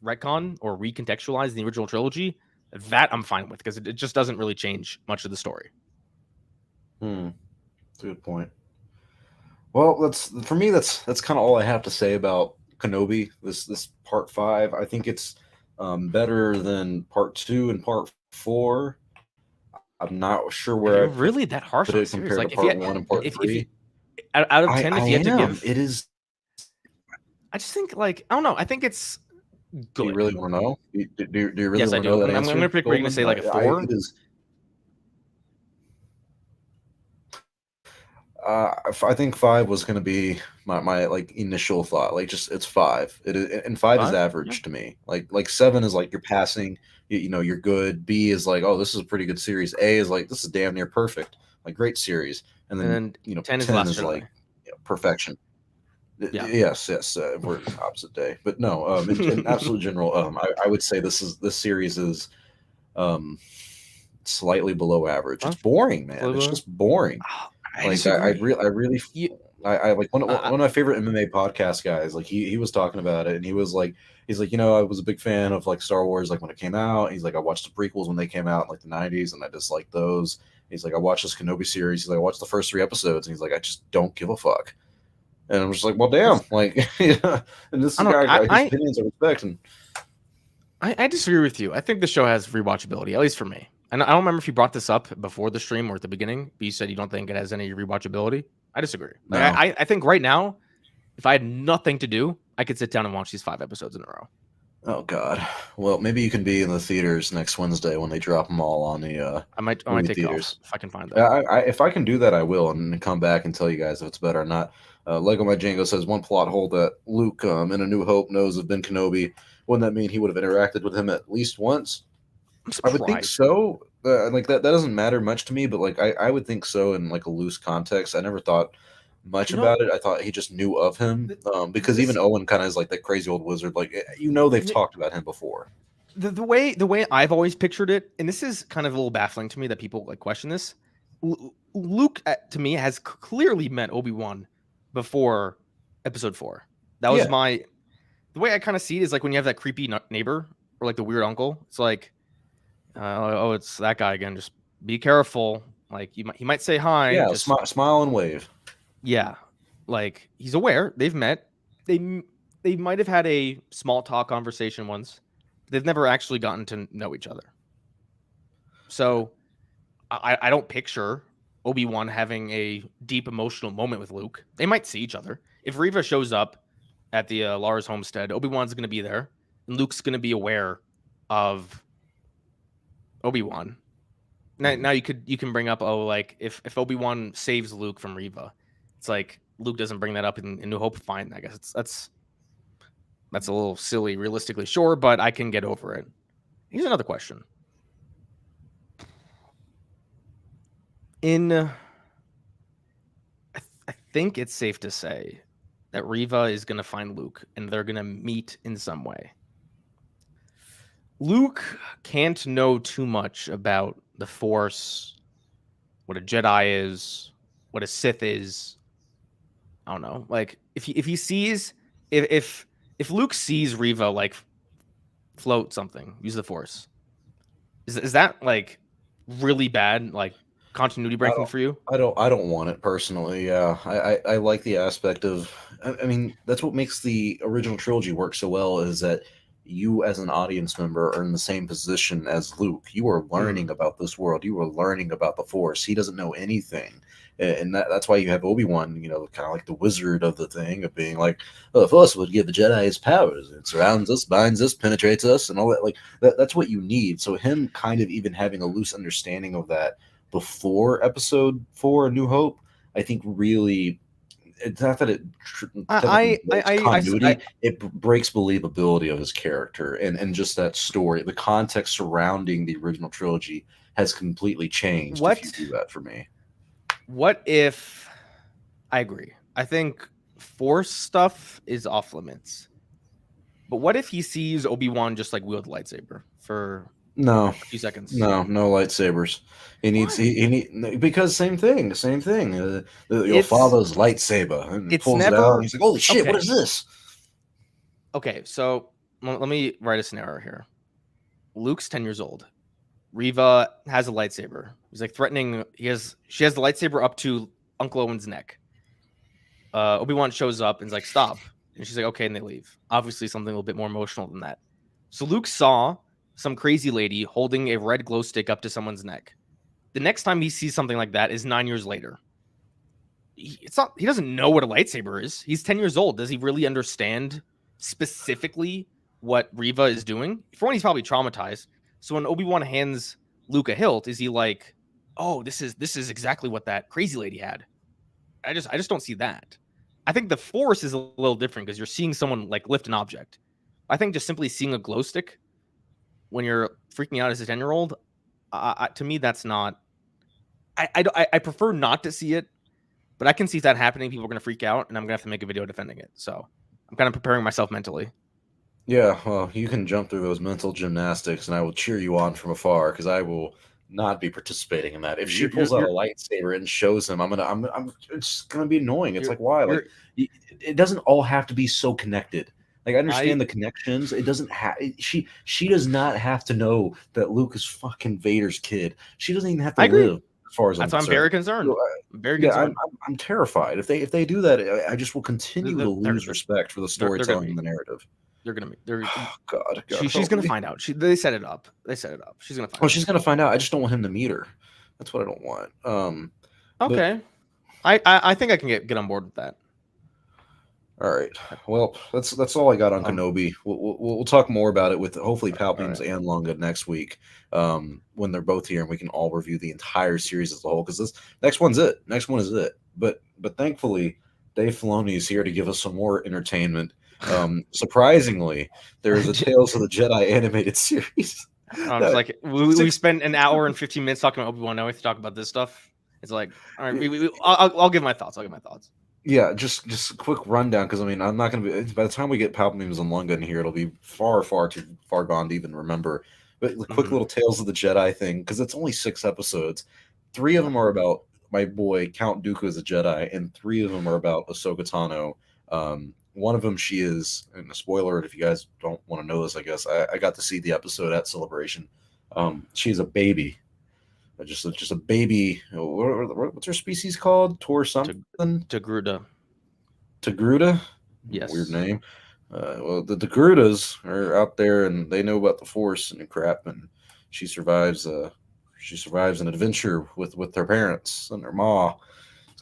retcon or recontextualize in the original trilogy, that I'm fine with because it just doesn't really change much of the story.
That's a good point. Well, that's kind of all I have to say about Kenobi. This part 5. I think it's better than part 2 and part 4. I'm not sure where
you're really that harsh on it compared
to part 1 and part 3.
Out of 10, if you had to give,
it is.
I just think, like, I don't know. I think it's
Do
good.
you really want to know? Do you really
Yes, I
want to
do.
know that
I'm
answer?
going to predict we're going to say like a 4.
It is. I think 5 was going to be my like initial thought. Like, just it's 5. It is, and 5 is
5?
average to me. Like 7 is like you're passing. You know, you're good. B is like, oh, this is a pretty good series. A is like, this is damn near perfect. Like, great series. And then
10 is
10
Last
is
Jedi.
like perfection.
Yeah.
Yes. We're opposite day, but no. In absolute general, I would say this series is slightly below average. It's boring, man. It's just boring.
Oh, I
Like
disagree.
I really I like one of my favorite MMA podcast guys. Like he was talking about it, and he's like, I was a big fan of like Star Wars, like when it came out. He's like, I watched the prequels when they came out in like the '90s, and I disliked those. He's like, I watched this Kenobi series. He's like, I watched the first 3 episodes, and he's like, I just don't give a fuck. And I'm just like, well, damn, like, yeah. And this is a guy, his opinions I respect. And
I disagree with you. I think the show has rewatchability, at least for me. And I don't remember if you brought this up before the stream or at the beginning, but you said you don't think it has any rewatchability. I disagree.
No.
Like, I think right now, if I had nothing to do, I could sit down and watch these 5 episodes in a row.
Oh God. Well, maybe you can be in the theaters next Wednesday when they drop them all on the.
I might take theaters if I can find them.
If I can do that, I will, and come back and tell you guys if it's better or not. Lego My Django says one plot hole that Luke in A New Hope knows of Ben Kenobi. Wouldn't that mean he would have interacted with him at least once? I would think so. Like that doesn't matter much to me, but like I would think so in like a loose context. I never thought much about it. I thought he just knew of him because even Owen kind of is like that crazy old wizard. Like they've talked about him before.
The way I've always pictured it, and this is kind of a little baffling to me that people like question this. Luke to me has clearly met Obi-Wan before Episode 4. That was the way I kind of see it is like when you have that creepy neighbor or like the weird uncle. It's like, oh, it's that guy again. Just be careful. Like he might say hi.
Yeah,
just
smile and wave.
Yeah, like he's aware. They've met. They might have had a small talk conversation once. They've never actually gotten to know each other. So I don't picture Obi-Wan having a deep emotional moment with Luke. They might see each other. If Reva shows up at the Lars homestead, Obi-Wan's going to be there, and Luke's going to be aware of Obi-Wan. Now you can bring up, like if Obi-Wan saves Luke from Reva, it's like Luke doesn't bring that up in New Hope. Fine, I guess that's a little silly, realistically, sure, but I can get over it. Here's another question. I think it's safe to say that Reva is going to find Luke and they're going to meet in some way. Luke can't know too much about the Force, what a Jedi is, what a Sith is. I don't know. Like if Luke sees Reva like float something, use the Force, is that like really bad, like continuity breaking for you?
I don't want it personally. Yeah, I like the aspect of. I mean, that's what makes the original trilogy work so well is that you as an audience member are in the same position as Luke. You are learning about this world. You are learning about the Force. He doesn't know anything. And that's why you have Obi-Wan, kind of like the wizard of the thing of being like, oh, the Force would give the Jedi his powers. It surrounds us, binds us, penetrates us, and all that. Like that's what you need. So him kind of even having a loose understanding of that before Episode 4, A New Hope, I think really. It's not that it continuity. It breaks believability of his character and just that story. The context surrounding the original trilogy has completely changed. If you do that for me.
What if I agree? I think Force stuff is off limits. But what if he sees Obi-Wan just like wield a lightsaber for a few seconds?
No lightsabers. He needs because same thing. Your father's lightsaber, and he pulls it out. And he's like, "Holy shit! What is this?"
Okay, so let me write a scenario here. Luke's 10 years old. Reva has a lightsaber. He's like threatening. She has the lightsaber up to Uncle Owen's neck. Obi-Wan shows up and is like, "Stop!" And she's like, "Okay," and they leave. Obviously, something a little bit more emotional than that. So Luke saw some crazy lady holding a red glow stick up to someone's neck. The next time he sees something like that is 9 years later. He doesn't know what a lightsaber is. He's 10 years old. Does he really understand specifically what Reva is doing. For one, he's probably traumatized. So when Obi-Wan hands Luke a hilt, is he like, oh, this is exactly what that crazy lady had? I just don't see that. I think the Force is a little different because you're seeing someone like lift an object. I think just simply seeing a glow stick when you're freaking out as a 10-year-old, to me, that's not. I prefer not to see it, but I can see that happening. People are going to freak out, and I'm going to have to make a video defending it. So I'm kind of preparing myself mentally.
Yeah, well, you can jump through those mental gymnastics, and I will cheer you on from afar because I will not be participating in that. If she pulls out a lightsaber and shows him, it's gonna be annoying. It's like, why? Like, it doesn't all have to be so connected. Like, I understand the connections. It doesn't have. She does not have to know that Luke is fucking Vader's kid. She doesn't even have to live. As far as
I'm very concerned.
I'm terrified. If they do that, I just will continue to lose respect for the storytelling and the narrative. God.
She's gonna find out. They set it up. She's gonna find out.
She's gonna find out. I just don't want him to meet her. That's what I don't want.
Okay. I think I can get on board with that.
All right. Well, that's all I got on Kenobi. We'll talk more about it with hopefully Palpatine's and Lunga next week when they're both here and we can all review the entire series as a whole because this next one is it. But thankfully, Dave Filoni is here to give us some more entertainment. Surprisingly, there is a Tales of the Jedi animated series.
It's like we spent an hour and 15 minutes talking about Obi-Wan. Now we have to talk about this stuff. It's like, all right, I'll give my thoughts.
Yeah, just a quick rundown because I'm not going to be. By the time we get Palpatine's and Lunga in here, it'll be far too far gone to even remember. But the quick little Tales of the Jedi thing because it's only 6 episodes. 3 of them are about my boy Count Dooku as a Jedi, and 3 of them are about Ahsoka Tano. One of them, she is, and a spoiler, if you guys don't want to know this, I guess, I got to see the episode at Celebration. She's a baby. Just a baby. What's her species called? Tor something?
Togruta.
Togruta?
Yes.
Weird name. Well, the Togrutas are out there, and they know about the Force and crap, and she survives an adventure with her parents and her ma.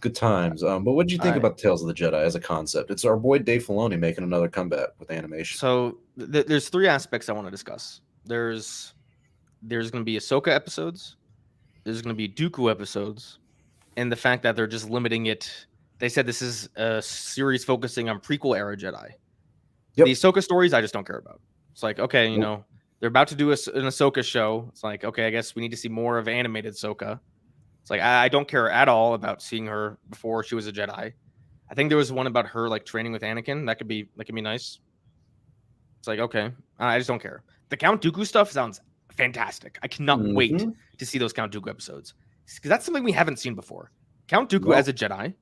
Good times. But what did you think about Tales of the Jedi as a concept? It's our boy Dave Filoni making another comeback with animation.
So there's 3 aspects I want to discuss. There's going to be Ahsoka episodes. There's going to be Dooku episodes, and the fact that they're just limiting it. They said this is a series focusing on prequel era Jedi. Yep. The Ahsoka stories I just don't care about. It's like, okay, you know, they're about to do an Ahsoka show. It's like, okay, I guess we need to see more of animated Ahsoka. It's like I don't care at all about seeing her before she was a Jedi. I think there was one about her like training with Anakin. That could be nice. It's like, okay, I just don't care. The Count Dooku stuff sounds fantastic. I cannot wait to see those Count Dooku episodes because that's something we haven't seen before. Count Dooku as a Jedi,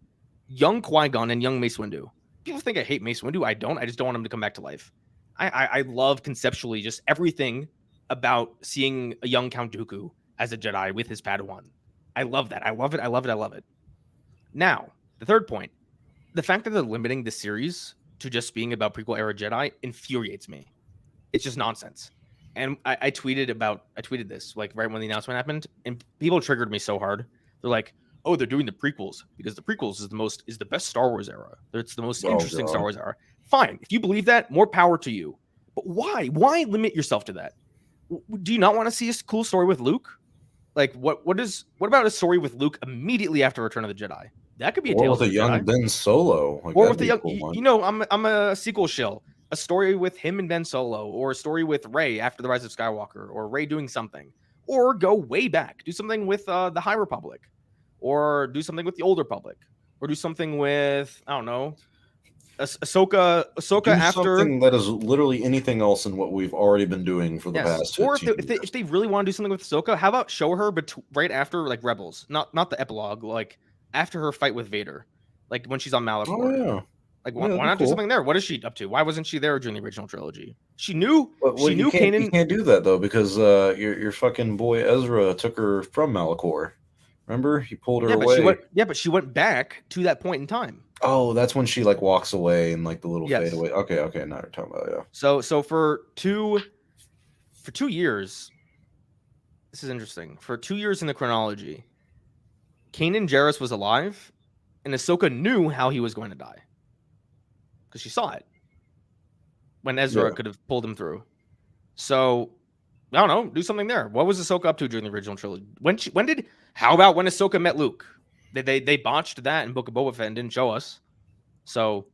young Qui-Gon and young Mace Windu. People think I hate Mace Windu. I don't. I just don't want him to come back to life. I love conceptually just everything about seeing a young Count Dooku as a Jedi with his Padawan. I love that. I love it. Now, the third point, the fact that they're limiting the series to just being about prequel era Jedi infuriates me. It's just nonsense. And I tweeted this like right when the announcement happened, and people triggered me so hard. They're like, "Oh, they're doing the prequels because the prequels is the best Star Wars era. It's the most interesting Star Wars era." Fine, if you believe that, more power to you. But why? Why limit yourself to that? Do you not want to see a cool story with Luke? Like what about a story with Luke immediately after Return of the Jedi? That could be a tale
with a young Ben Solo,
or with a young. Cool, you know, I'm a sequel shill. A story with him and Ben Solo, or a story with Rey after the Rise of Skywalker, or Rey doing something, or go way back, do something with the High Republic, or do something with the Old Republic, or do something with I don't know, Ahsoka after
something that is literally anything else in what we've already been doing for the past.
Or if they really want to do something with Ahsoka, how about show her right after like Rebels, not the epilogue, like after her fight with Vader, like when she's on Malachor.
Oh yeah.
Like why not do something there? What is she up to? Why wasn't she there during the original trilogy? She knew Kanan.
You can't do that though because your fucking boy Ezra took her from Malachor. Remember, he pulled her away.
But she went back to that point in time.
Oh, that's when she like walks away and like the little fade away. Okay, now you're talking about
So for 2 years, this is interesting. For 2 years in the chronology, Kanan Jarrus was alive, and Ahsoka knew how he was going to die because she saw it. when Ezra could have pulled him through. So I don't know, do something there. What was Ahsoka up to during the original trilogy? How about when Ahsoka met Luke? They botched that in Book of Boba Fett and didn't show us. So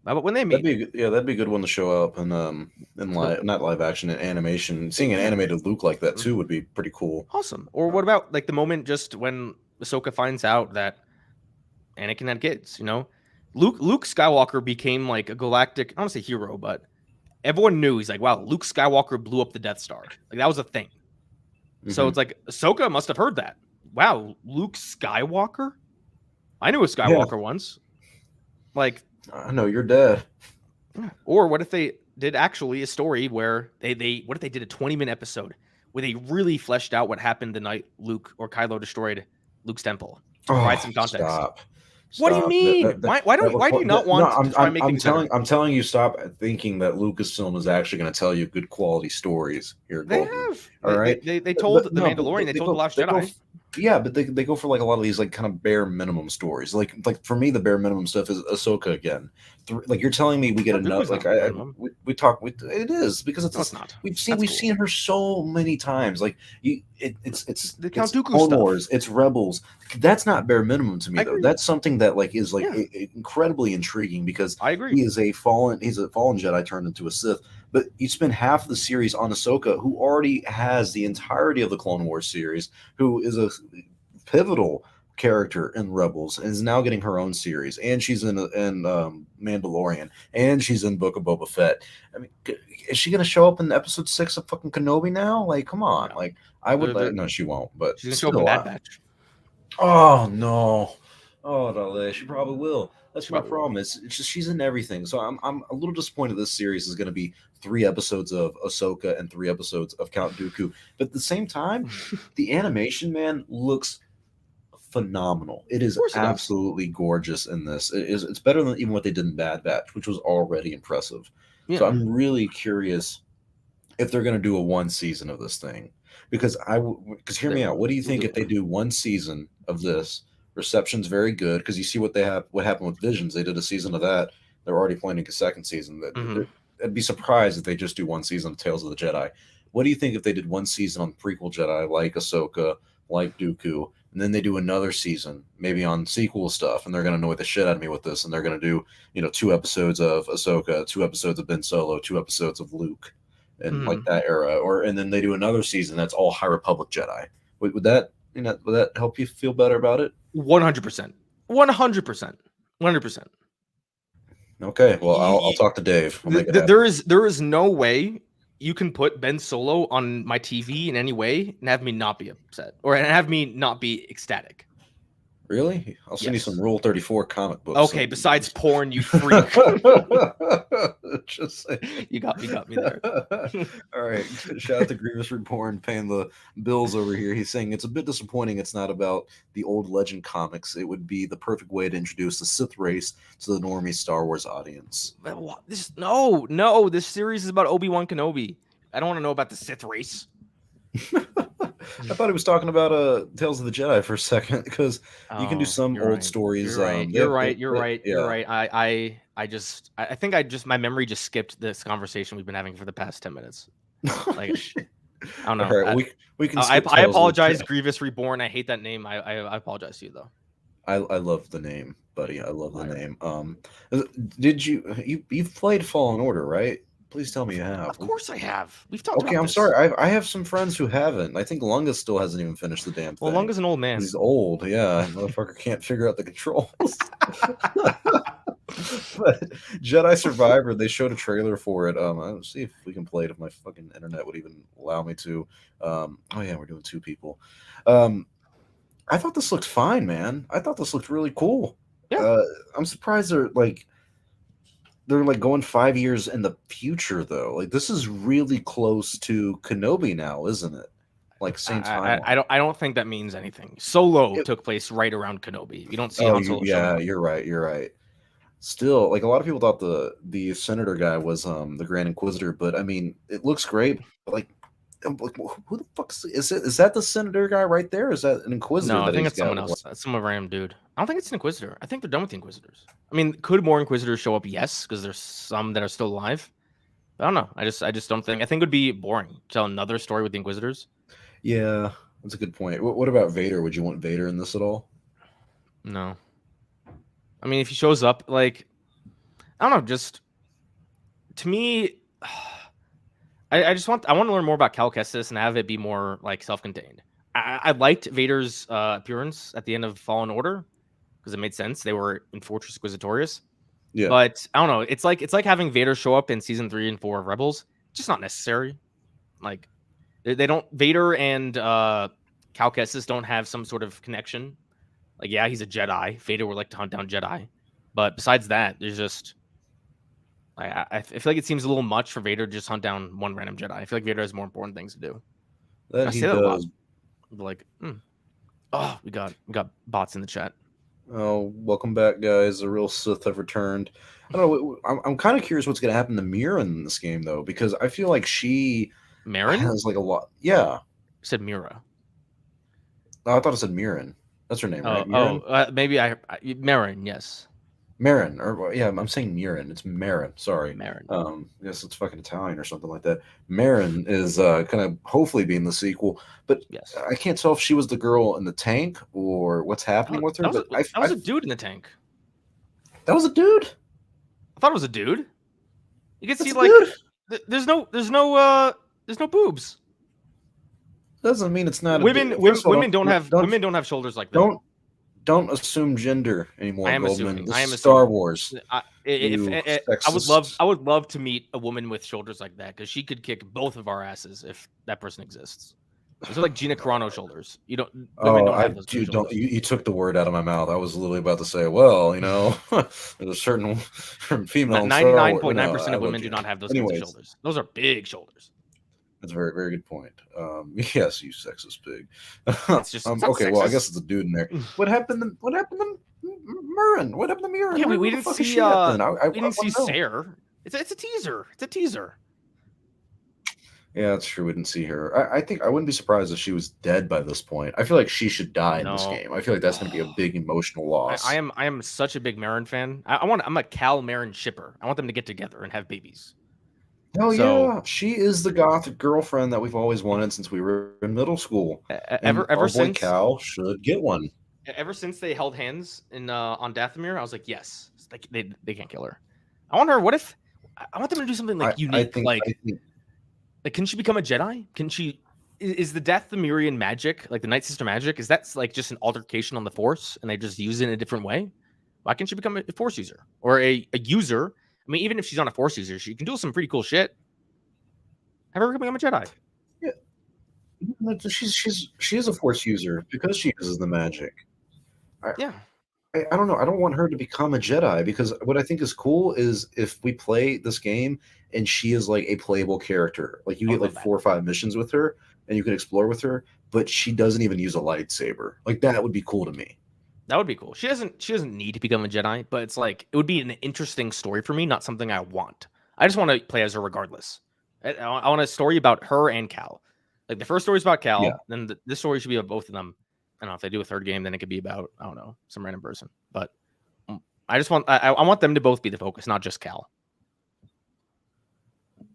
how about when they meet?
That'd be a good one to show up in not live action, in animation. Seeing an animated Luke like that too would be pretty cool.
Awesome. Or what about like the moment just when Ahsoka finds out that Anakin had kids? You know, Luke Skywalker became like a galactic, I don't want to say hero, but everyone knew. He's like, wow, Luke Skywalker blew up the Death Star. Like that was a thing. So it's like Ahsoka must have heard that. Wow, Luke Skywalker? I knew a Skywalker once. Like,
I know you're dead.
Or what if they did actually a story where what if they did a 20-minute episode where they really fleshed out what happened the night Luke or Kylo destroyed Luke's temple to provide some context?
Stop.
What do you mean? Why do you not want to try and make things better?
I'm telling you, stop thinking that Lucasfilm is actually going to tell you good quality stories here.
They have.
All right.
They told The Mandalorian. They told The Last Jedi.
Yeah, but they go for like a lot of these like kind of bare minimum stories. Like for me, the bare minimum stuff is Ahsoka again. Like you're telling me we get enough. Like it is because it's
not.
We've seen her so many times. Like it's
the Count
Dooku Clone Wars, it's Rebels. That's not bare minimum to me though. That's something that like is like incredibly intriguing because
I agree.
He's a fallen Jedi turned into a Sith. But you spend half of the series on Ahsoka, who already has the entirety of the Clone Wars series, who is a pivotal character in Rebels, and is now getting her own series. And she's in Mandalorian, and she's in Book of Boba Fett. I mean, is she going to show up in episode 6 of fucking Kenobi now? Like, come on.
No.
Like, I would. No, she won't. But
she's going to show up in Bad Batch.
Oh no. Oh, Dale, she probably will. That's my problem. It's just she's in everything. So I'm a little disappointed this series is going to be 3 episodes of Ahsoka and 3 episodes of Count Dooku. But at the same time, the animation, man, looks phenomenal. It is absolutely gorgeous in this. It's better than even what they did in Bad Batch, which was already impressive. Yeah. So I'm really curious if they're going to do a 1 season of this thing. Because hear me out. What do you think if they do 1 season of this? Reception's very good because you see what happened with Visions. They did a season of that. They're already planning a 2nd season. I'd be surprised if they just do 1 season of Tales of the Jedi. What do you think if they did 1 season on prequel Jedi like Ahsoka, like Dooku, and then they do another season maybe on sequel stuff, and they're going to annoy the shit out of me with this, and they're going to do 2 episodes of Ahsoka, 2 episodes of Ben Solo, 2 episodes of Luke, and like that era, and then they do another season that's all High Republic Jedi. Would that help you feel better about it?
100%. 100%.
Okay, well, I'll talk to Dave.
There is no way you can put Ben Solo on my TV in any way and have me not be upset or have me not be ecstatic.
Really? I'll send you some Rule 34 comic books.
Okay, besides porn, you freak.
Just saying.
You got me there.
All right. Shout out to Grievous Reborn paying the bills over here. He's saying it's a bit disappointing it's not about the old Legend comics. It would be the perfect way to introduce the Sith race to the normie Star Wars audience.
No. This series is about Obi-Wan Kenobi. I don't want to know about the Sith race.
I thought he was talking about Tales of the Jedi for a second because you can do some old stories.
You're right. I think my memory just skipped this conversation we've been having for the past 10 minutes. Like, I don't know.
All right, we can.
I apologize, Grievous Reborn. I hate that name. I apologize to you though.
I love the name, buddy. I love the name. Did you've played Fallen Order, right? Please tell me you have.
Of course I have. We've talked about
this. Okay, I'm sorry. I have some friends who haven't. I think Lunga still hasn't even finished the damn thing.
Well, Lunga's an old man.
He's old, yeah. Motherfucker can't figure out the controls. But Jedi Survivor, they showed a trailer for it. Let's see if we can play it if my fucking internet would even allow me to. Oh yeah, we're doing 2 people. I thought this looked fine, man. I thought this looked really cool. Yeah. I'm surprised they're going 5 years in the future though. Like this is really close to Kenobi now, isn't it? Like same time.
I don't think that means anything. Solo took place right around Kenobi. You don't see Han Solo.
Yeah, you're right. Still, like a lot of people thought the senator guy was the Grand Inquisitor, but I mean, it looks great. But like who the fuck is it? Is that the senator guy right there? Is that an Inquisitor?
No, I think it's someone else. That's some random dude. I don't think it's an Inquisitor. I think they're done with the Inquisitors. I mean, could more Inquisitors show up? Yes, because there's some that are still alive. I don't know. I just don't think. I think it would be boring to tell another story with the Inquisitors.
Yeah, that's a good point. What about Vader? Would you want Vader in this at all?
No. I mean, if he shows up, like, I don't know, just to me, I want to learn more about Cal Kestis and have it be more like self-contained. I liked Vader's appearance at the end of Fallen Order because it made sense. They were in Fortress Inquisitorius.
Yeah.
But I don't know. It's like having Vader show up in season 3 and 4 of Rebels. Just not necessary. Like they don't. Vader and Cal Kestis don't have some sort of connection. Like, yeah, he's a Jedi. Vader would like to hunt down Jedi, but besides that, there's just. I feel like it seems a little much for Vader to just hunt down one random Jedi. I feel like Vader has more important things to do.
That
I
he
say that a lot.
does.
Like, oh, we got bots in the chat.
Oh, welcome back, guys. The real Sith have returned. I don't know. I'm kind of curious what's going to happen to Mirren in this game, though, because I feel like she
Marin
has like a lot. Yeah.
said Mira.
Oh, I thought it said Mirren. That's her name, right? Mirren?
Maybe Marin. Yes,
Marin, or yeah, I'm saying Mirren. It's Marin. Sorry.
Marin.
I guess it's fucking Italian or something like that. Marin is kind of hopefully being the sequel, but
Yes,
I can't tell if she was the girl in the tank or what's happening with her.
That
But
was a dude in the tank.
that was a dude.
I thought it was a dude. You can
That's
see
a
like
dude.
there's no boobs.
Doesn't mean it's not.
Women don't have shoulders like that.
Don't assume gender anymore,
I am
Goldman.
assuming.
This
I am
is Star
assuming.
Wars.
I would love to meet a woman with shoulders like that because she could kick both of our asses if that person exists. Those are like Gina Carano shoulders. Women don't have those shoulders.
You took the word out of my mouth. I was literally about to say, well, there's a certain female.
99.9% of women do not have those kinds of shoulders. Those are big shoulders.
That's a very, very good point. Yes, you sexist pig.
It's just it's
okay.
sexist.
Well, I guess it's a dude in there. What happened to Murren? What happened to Mirren?
Yeah, we didn't see. We didn't see Sayre. It's a teaser. It's a teaser.
Yeah, that's true. We didn't see her. I think I wouldn't be surprised if she was dead by this point. I feel like she should die in this game. I feel like that's going to be a big emotional loss.
I am such a big Marin fan. I'm a Cal Marin shipper. I want them to get together and have babies.
Hell yeah, she is the gothic girlfriend that we've always wanted since we were in middle school.
Ever since
Cal should get one.
Ever since they held hands in on Dathomir, I was like, yes, they can't kill her. I want her. What if I want them to do something like unique? Like, can she become a Jedi? Can she? Is the Dathomirian magic, like the Night Sister magic, is that like just an altercation on the Force, and they just use it in a different way? Why can't she become a Force user or a user? I mean, even if she's not a Force user, she can do some pretty cool shit. Have her become a Jedi.
Yeah, she is a Force user because she uses the magic. I don't know. I don't want her to become a Jedi because what I think is cool is if we play this game and she is like a playable character. Like you get like 4 or 5 missions with her and you can explore with her, but she doesn't even use a lightsaber. Like that would be cool to me.
That would be cool. She doesn't need to become a Jedi, but it's like it would be an interesting story for me, not something I want. I just want to play as her regardless. I want a story about her and Cal. Like the first story is about Cal, then this story should be about both of them. I don't know if they do a third game, then it could be about some random person. But I just want I want them to both be the focus, not just Cal.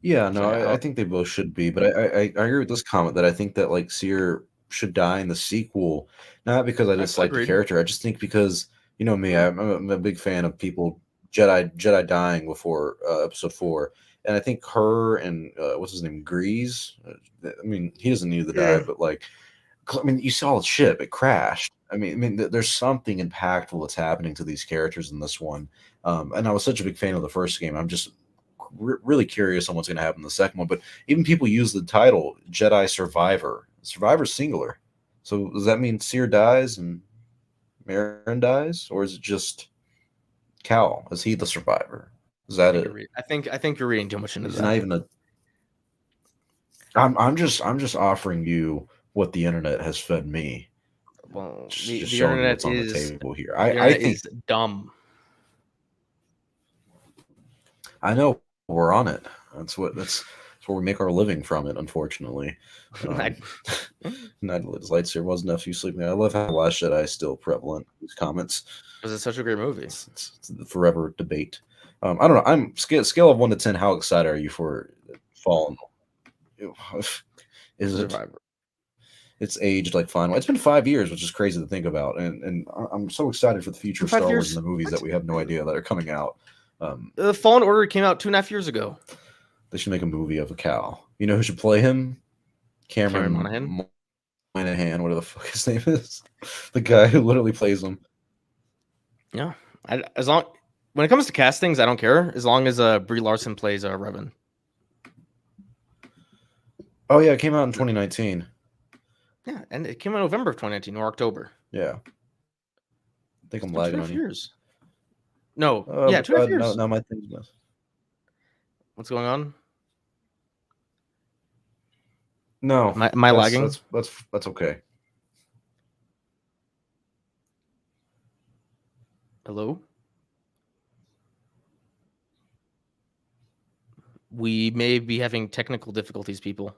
Yeah, no, I think they both should be, but I agree with this comment that I think that like Seer should die in the sequel, not because I dislike the character. I just think because you know me, I'm a big fan of people Jedi dying before episode 4, and I think her and what's his name, Grease. I mean, he doesn't need to die, but like, I mean, you saw the ship; it crashed. I mean, there's something impactful that's happening to these characters in this one, and I was such a big fan of the first game. I'm just really curious on what's going to happen in the second one. But even people use the title Jedi Survivor. Survivor's singular. So does that mean Seer dies and Marin dies, or is it just Cal? Is he the survivor? Is that it?
I think you're reading too much into that.
It's not even a. I'm just offering you what the internet has fed me.
Well,
the internet on the table here. I think
it's dumb.
I know we're on it. It's where we make our living from it, unfortunately. Night's lightsaber was nephew sleeping. I love how The Last Jedi is still prevalent in these comments.
Was it such a great movie?
It's the forever debate. I don't know. I'm scale of 1 to 10. How excited are you for Fallen? Is it?
Survivor.
It's aged like fine. It's been 5 years, which is crazy to think about, and I'm so excited for the future of Star Wars and the movies that we have no idea that are coming out.
The Fallen Order came out 2.5 years ago.
They should make a movie of a cow. You know who should play him? Cameron Monahan, whatever the fuck his name is. The guy who literally plays him.
Yeah. When it comes to castings, I don't care as long as Brie Larson plays Revan.
Oh yeah, it came out in 2019.
Yeah, and it came out in November of 2019 or October.
Yeah. I think I'm lagging on you.
Years. No, 2.5 years.
No, my thing's messed.
What's going on?
No.
Am I lagging?
That's okay.
Hello? We may be having technical difficulties, people.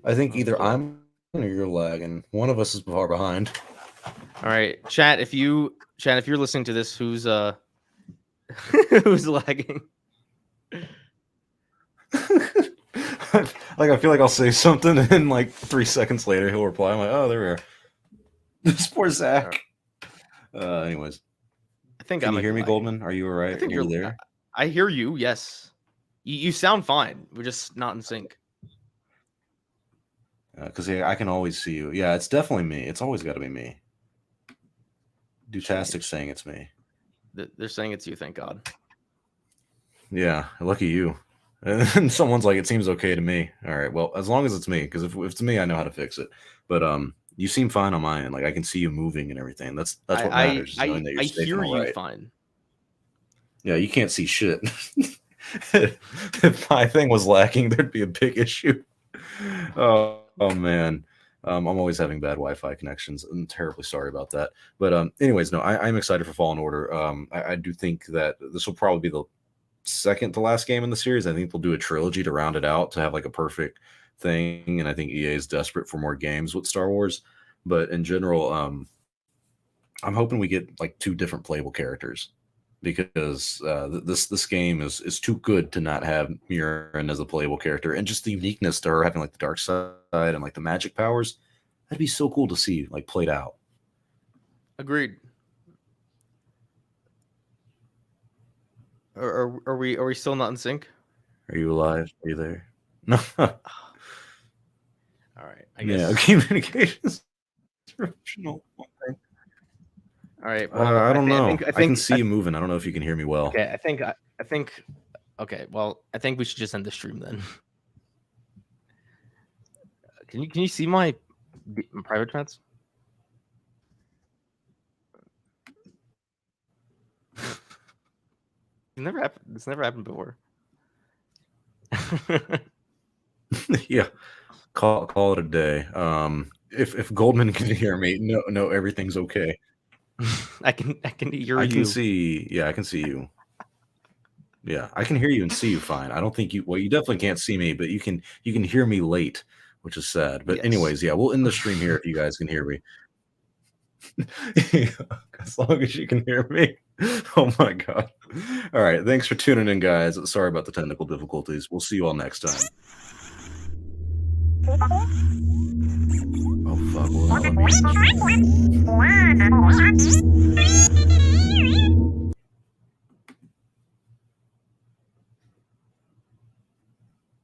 I think either I'm or you're lagging. One of us is far behind.
All right, chat. If you're listening to this, who's who's lagging?
Like I feel like I'll say something, and like 3 seconds later he'll reply. I'm like, oh, there we are. This poor Zach. Anyways,
I think
can you hear me, Goldman? Are you all right?
I think
you're there.
I hear you. Yes, you sound fine. We're just not in sync.
Because I can always see you. Yeah, it's definitely me. It's always got to be me. Dutastic's saying it's me.
They're saying it's you. Thank God.
Yeah, lucky you. And someone's like, it seems okay to me. All right, well, as long as it's me, because if it's me, I know how to fix it. But you seem fine on my end. Like I can see you moving and everything. That's what matters.
I hear you fine.
Yeah, you can't see shit. If my thing was lacking, there'd be a big issue. Oh man. I'm always having bad Wi-Fi connections. I'm terribly sorry about that. But anyways, no, I'm excited for Fallen Order. I do think that this will probably be the second to last game in the series. I think they'll do a trilogy to round it out to have like a perfect thing. And I think EA is desperate for more games with Star Wars. But in general, I'm hoping we get like 2 different playable characters, because this game is too good to not have Murin as a playable character, and just the uniqueness to her having like the dark side and like the magic powers. That'd be so cool to see like played out.
Agreed. Are we still not in sync?
Are you alive? Are you there? No.
All right. I guess.
Yeah, communications. Professional.
All right. Well,
I don't know. I can see you moving. I don't know if you can hear me well.
Okay. I think. Okay. Well, I think we should just end the stream then. Can you see my private chats? It's never happened before.
Yeah. Call it a day. If Goldman can hear me, no, everything's okay.
I can hear you.
I can see. Yeah, I can see you. Yeah, I can hear you and see you fine. I don't think you. Well, you definitely can't see me, but you can hear me late, which is sad. But anyways, yeah, we'll end the stream here if you guys can hear me. As long as you can hear me. Oh my God. All right. Thanks for tuning in, guys. Sorry about the technical difficulties. We'll see you all next time. Oh fuck.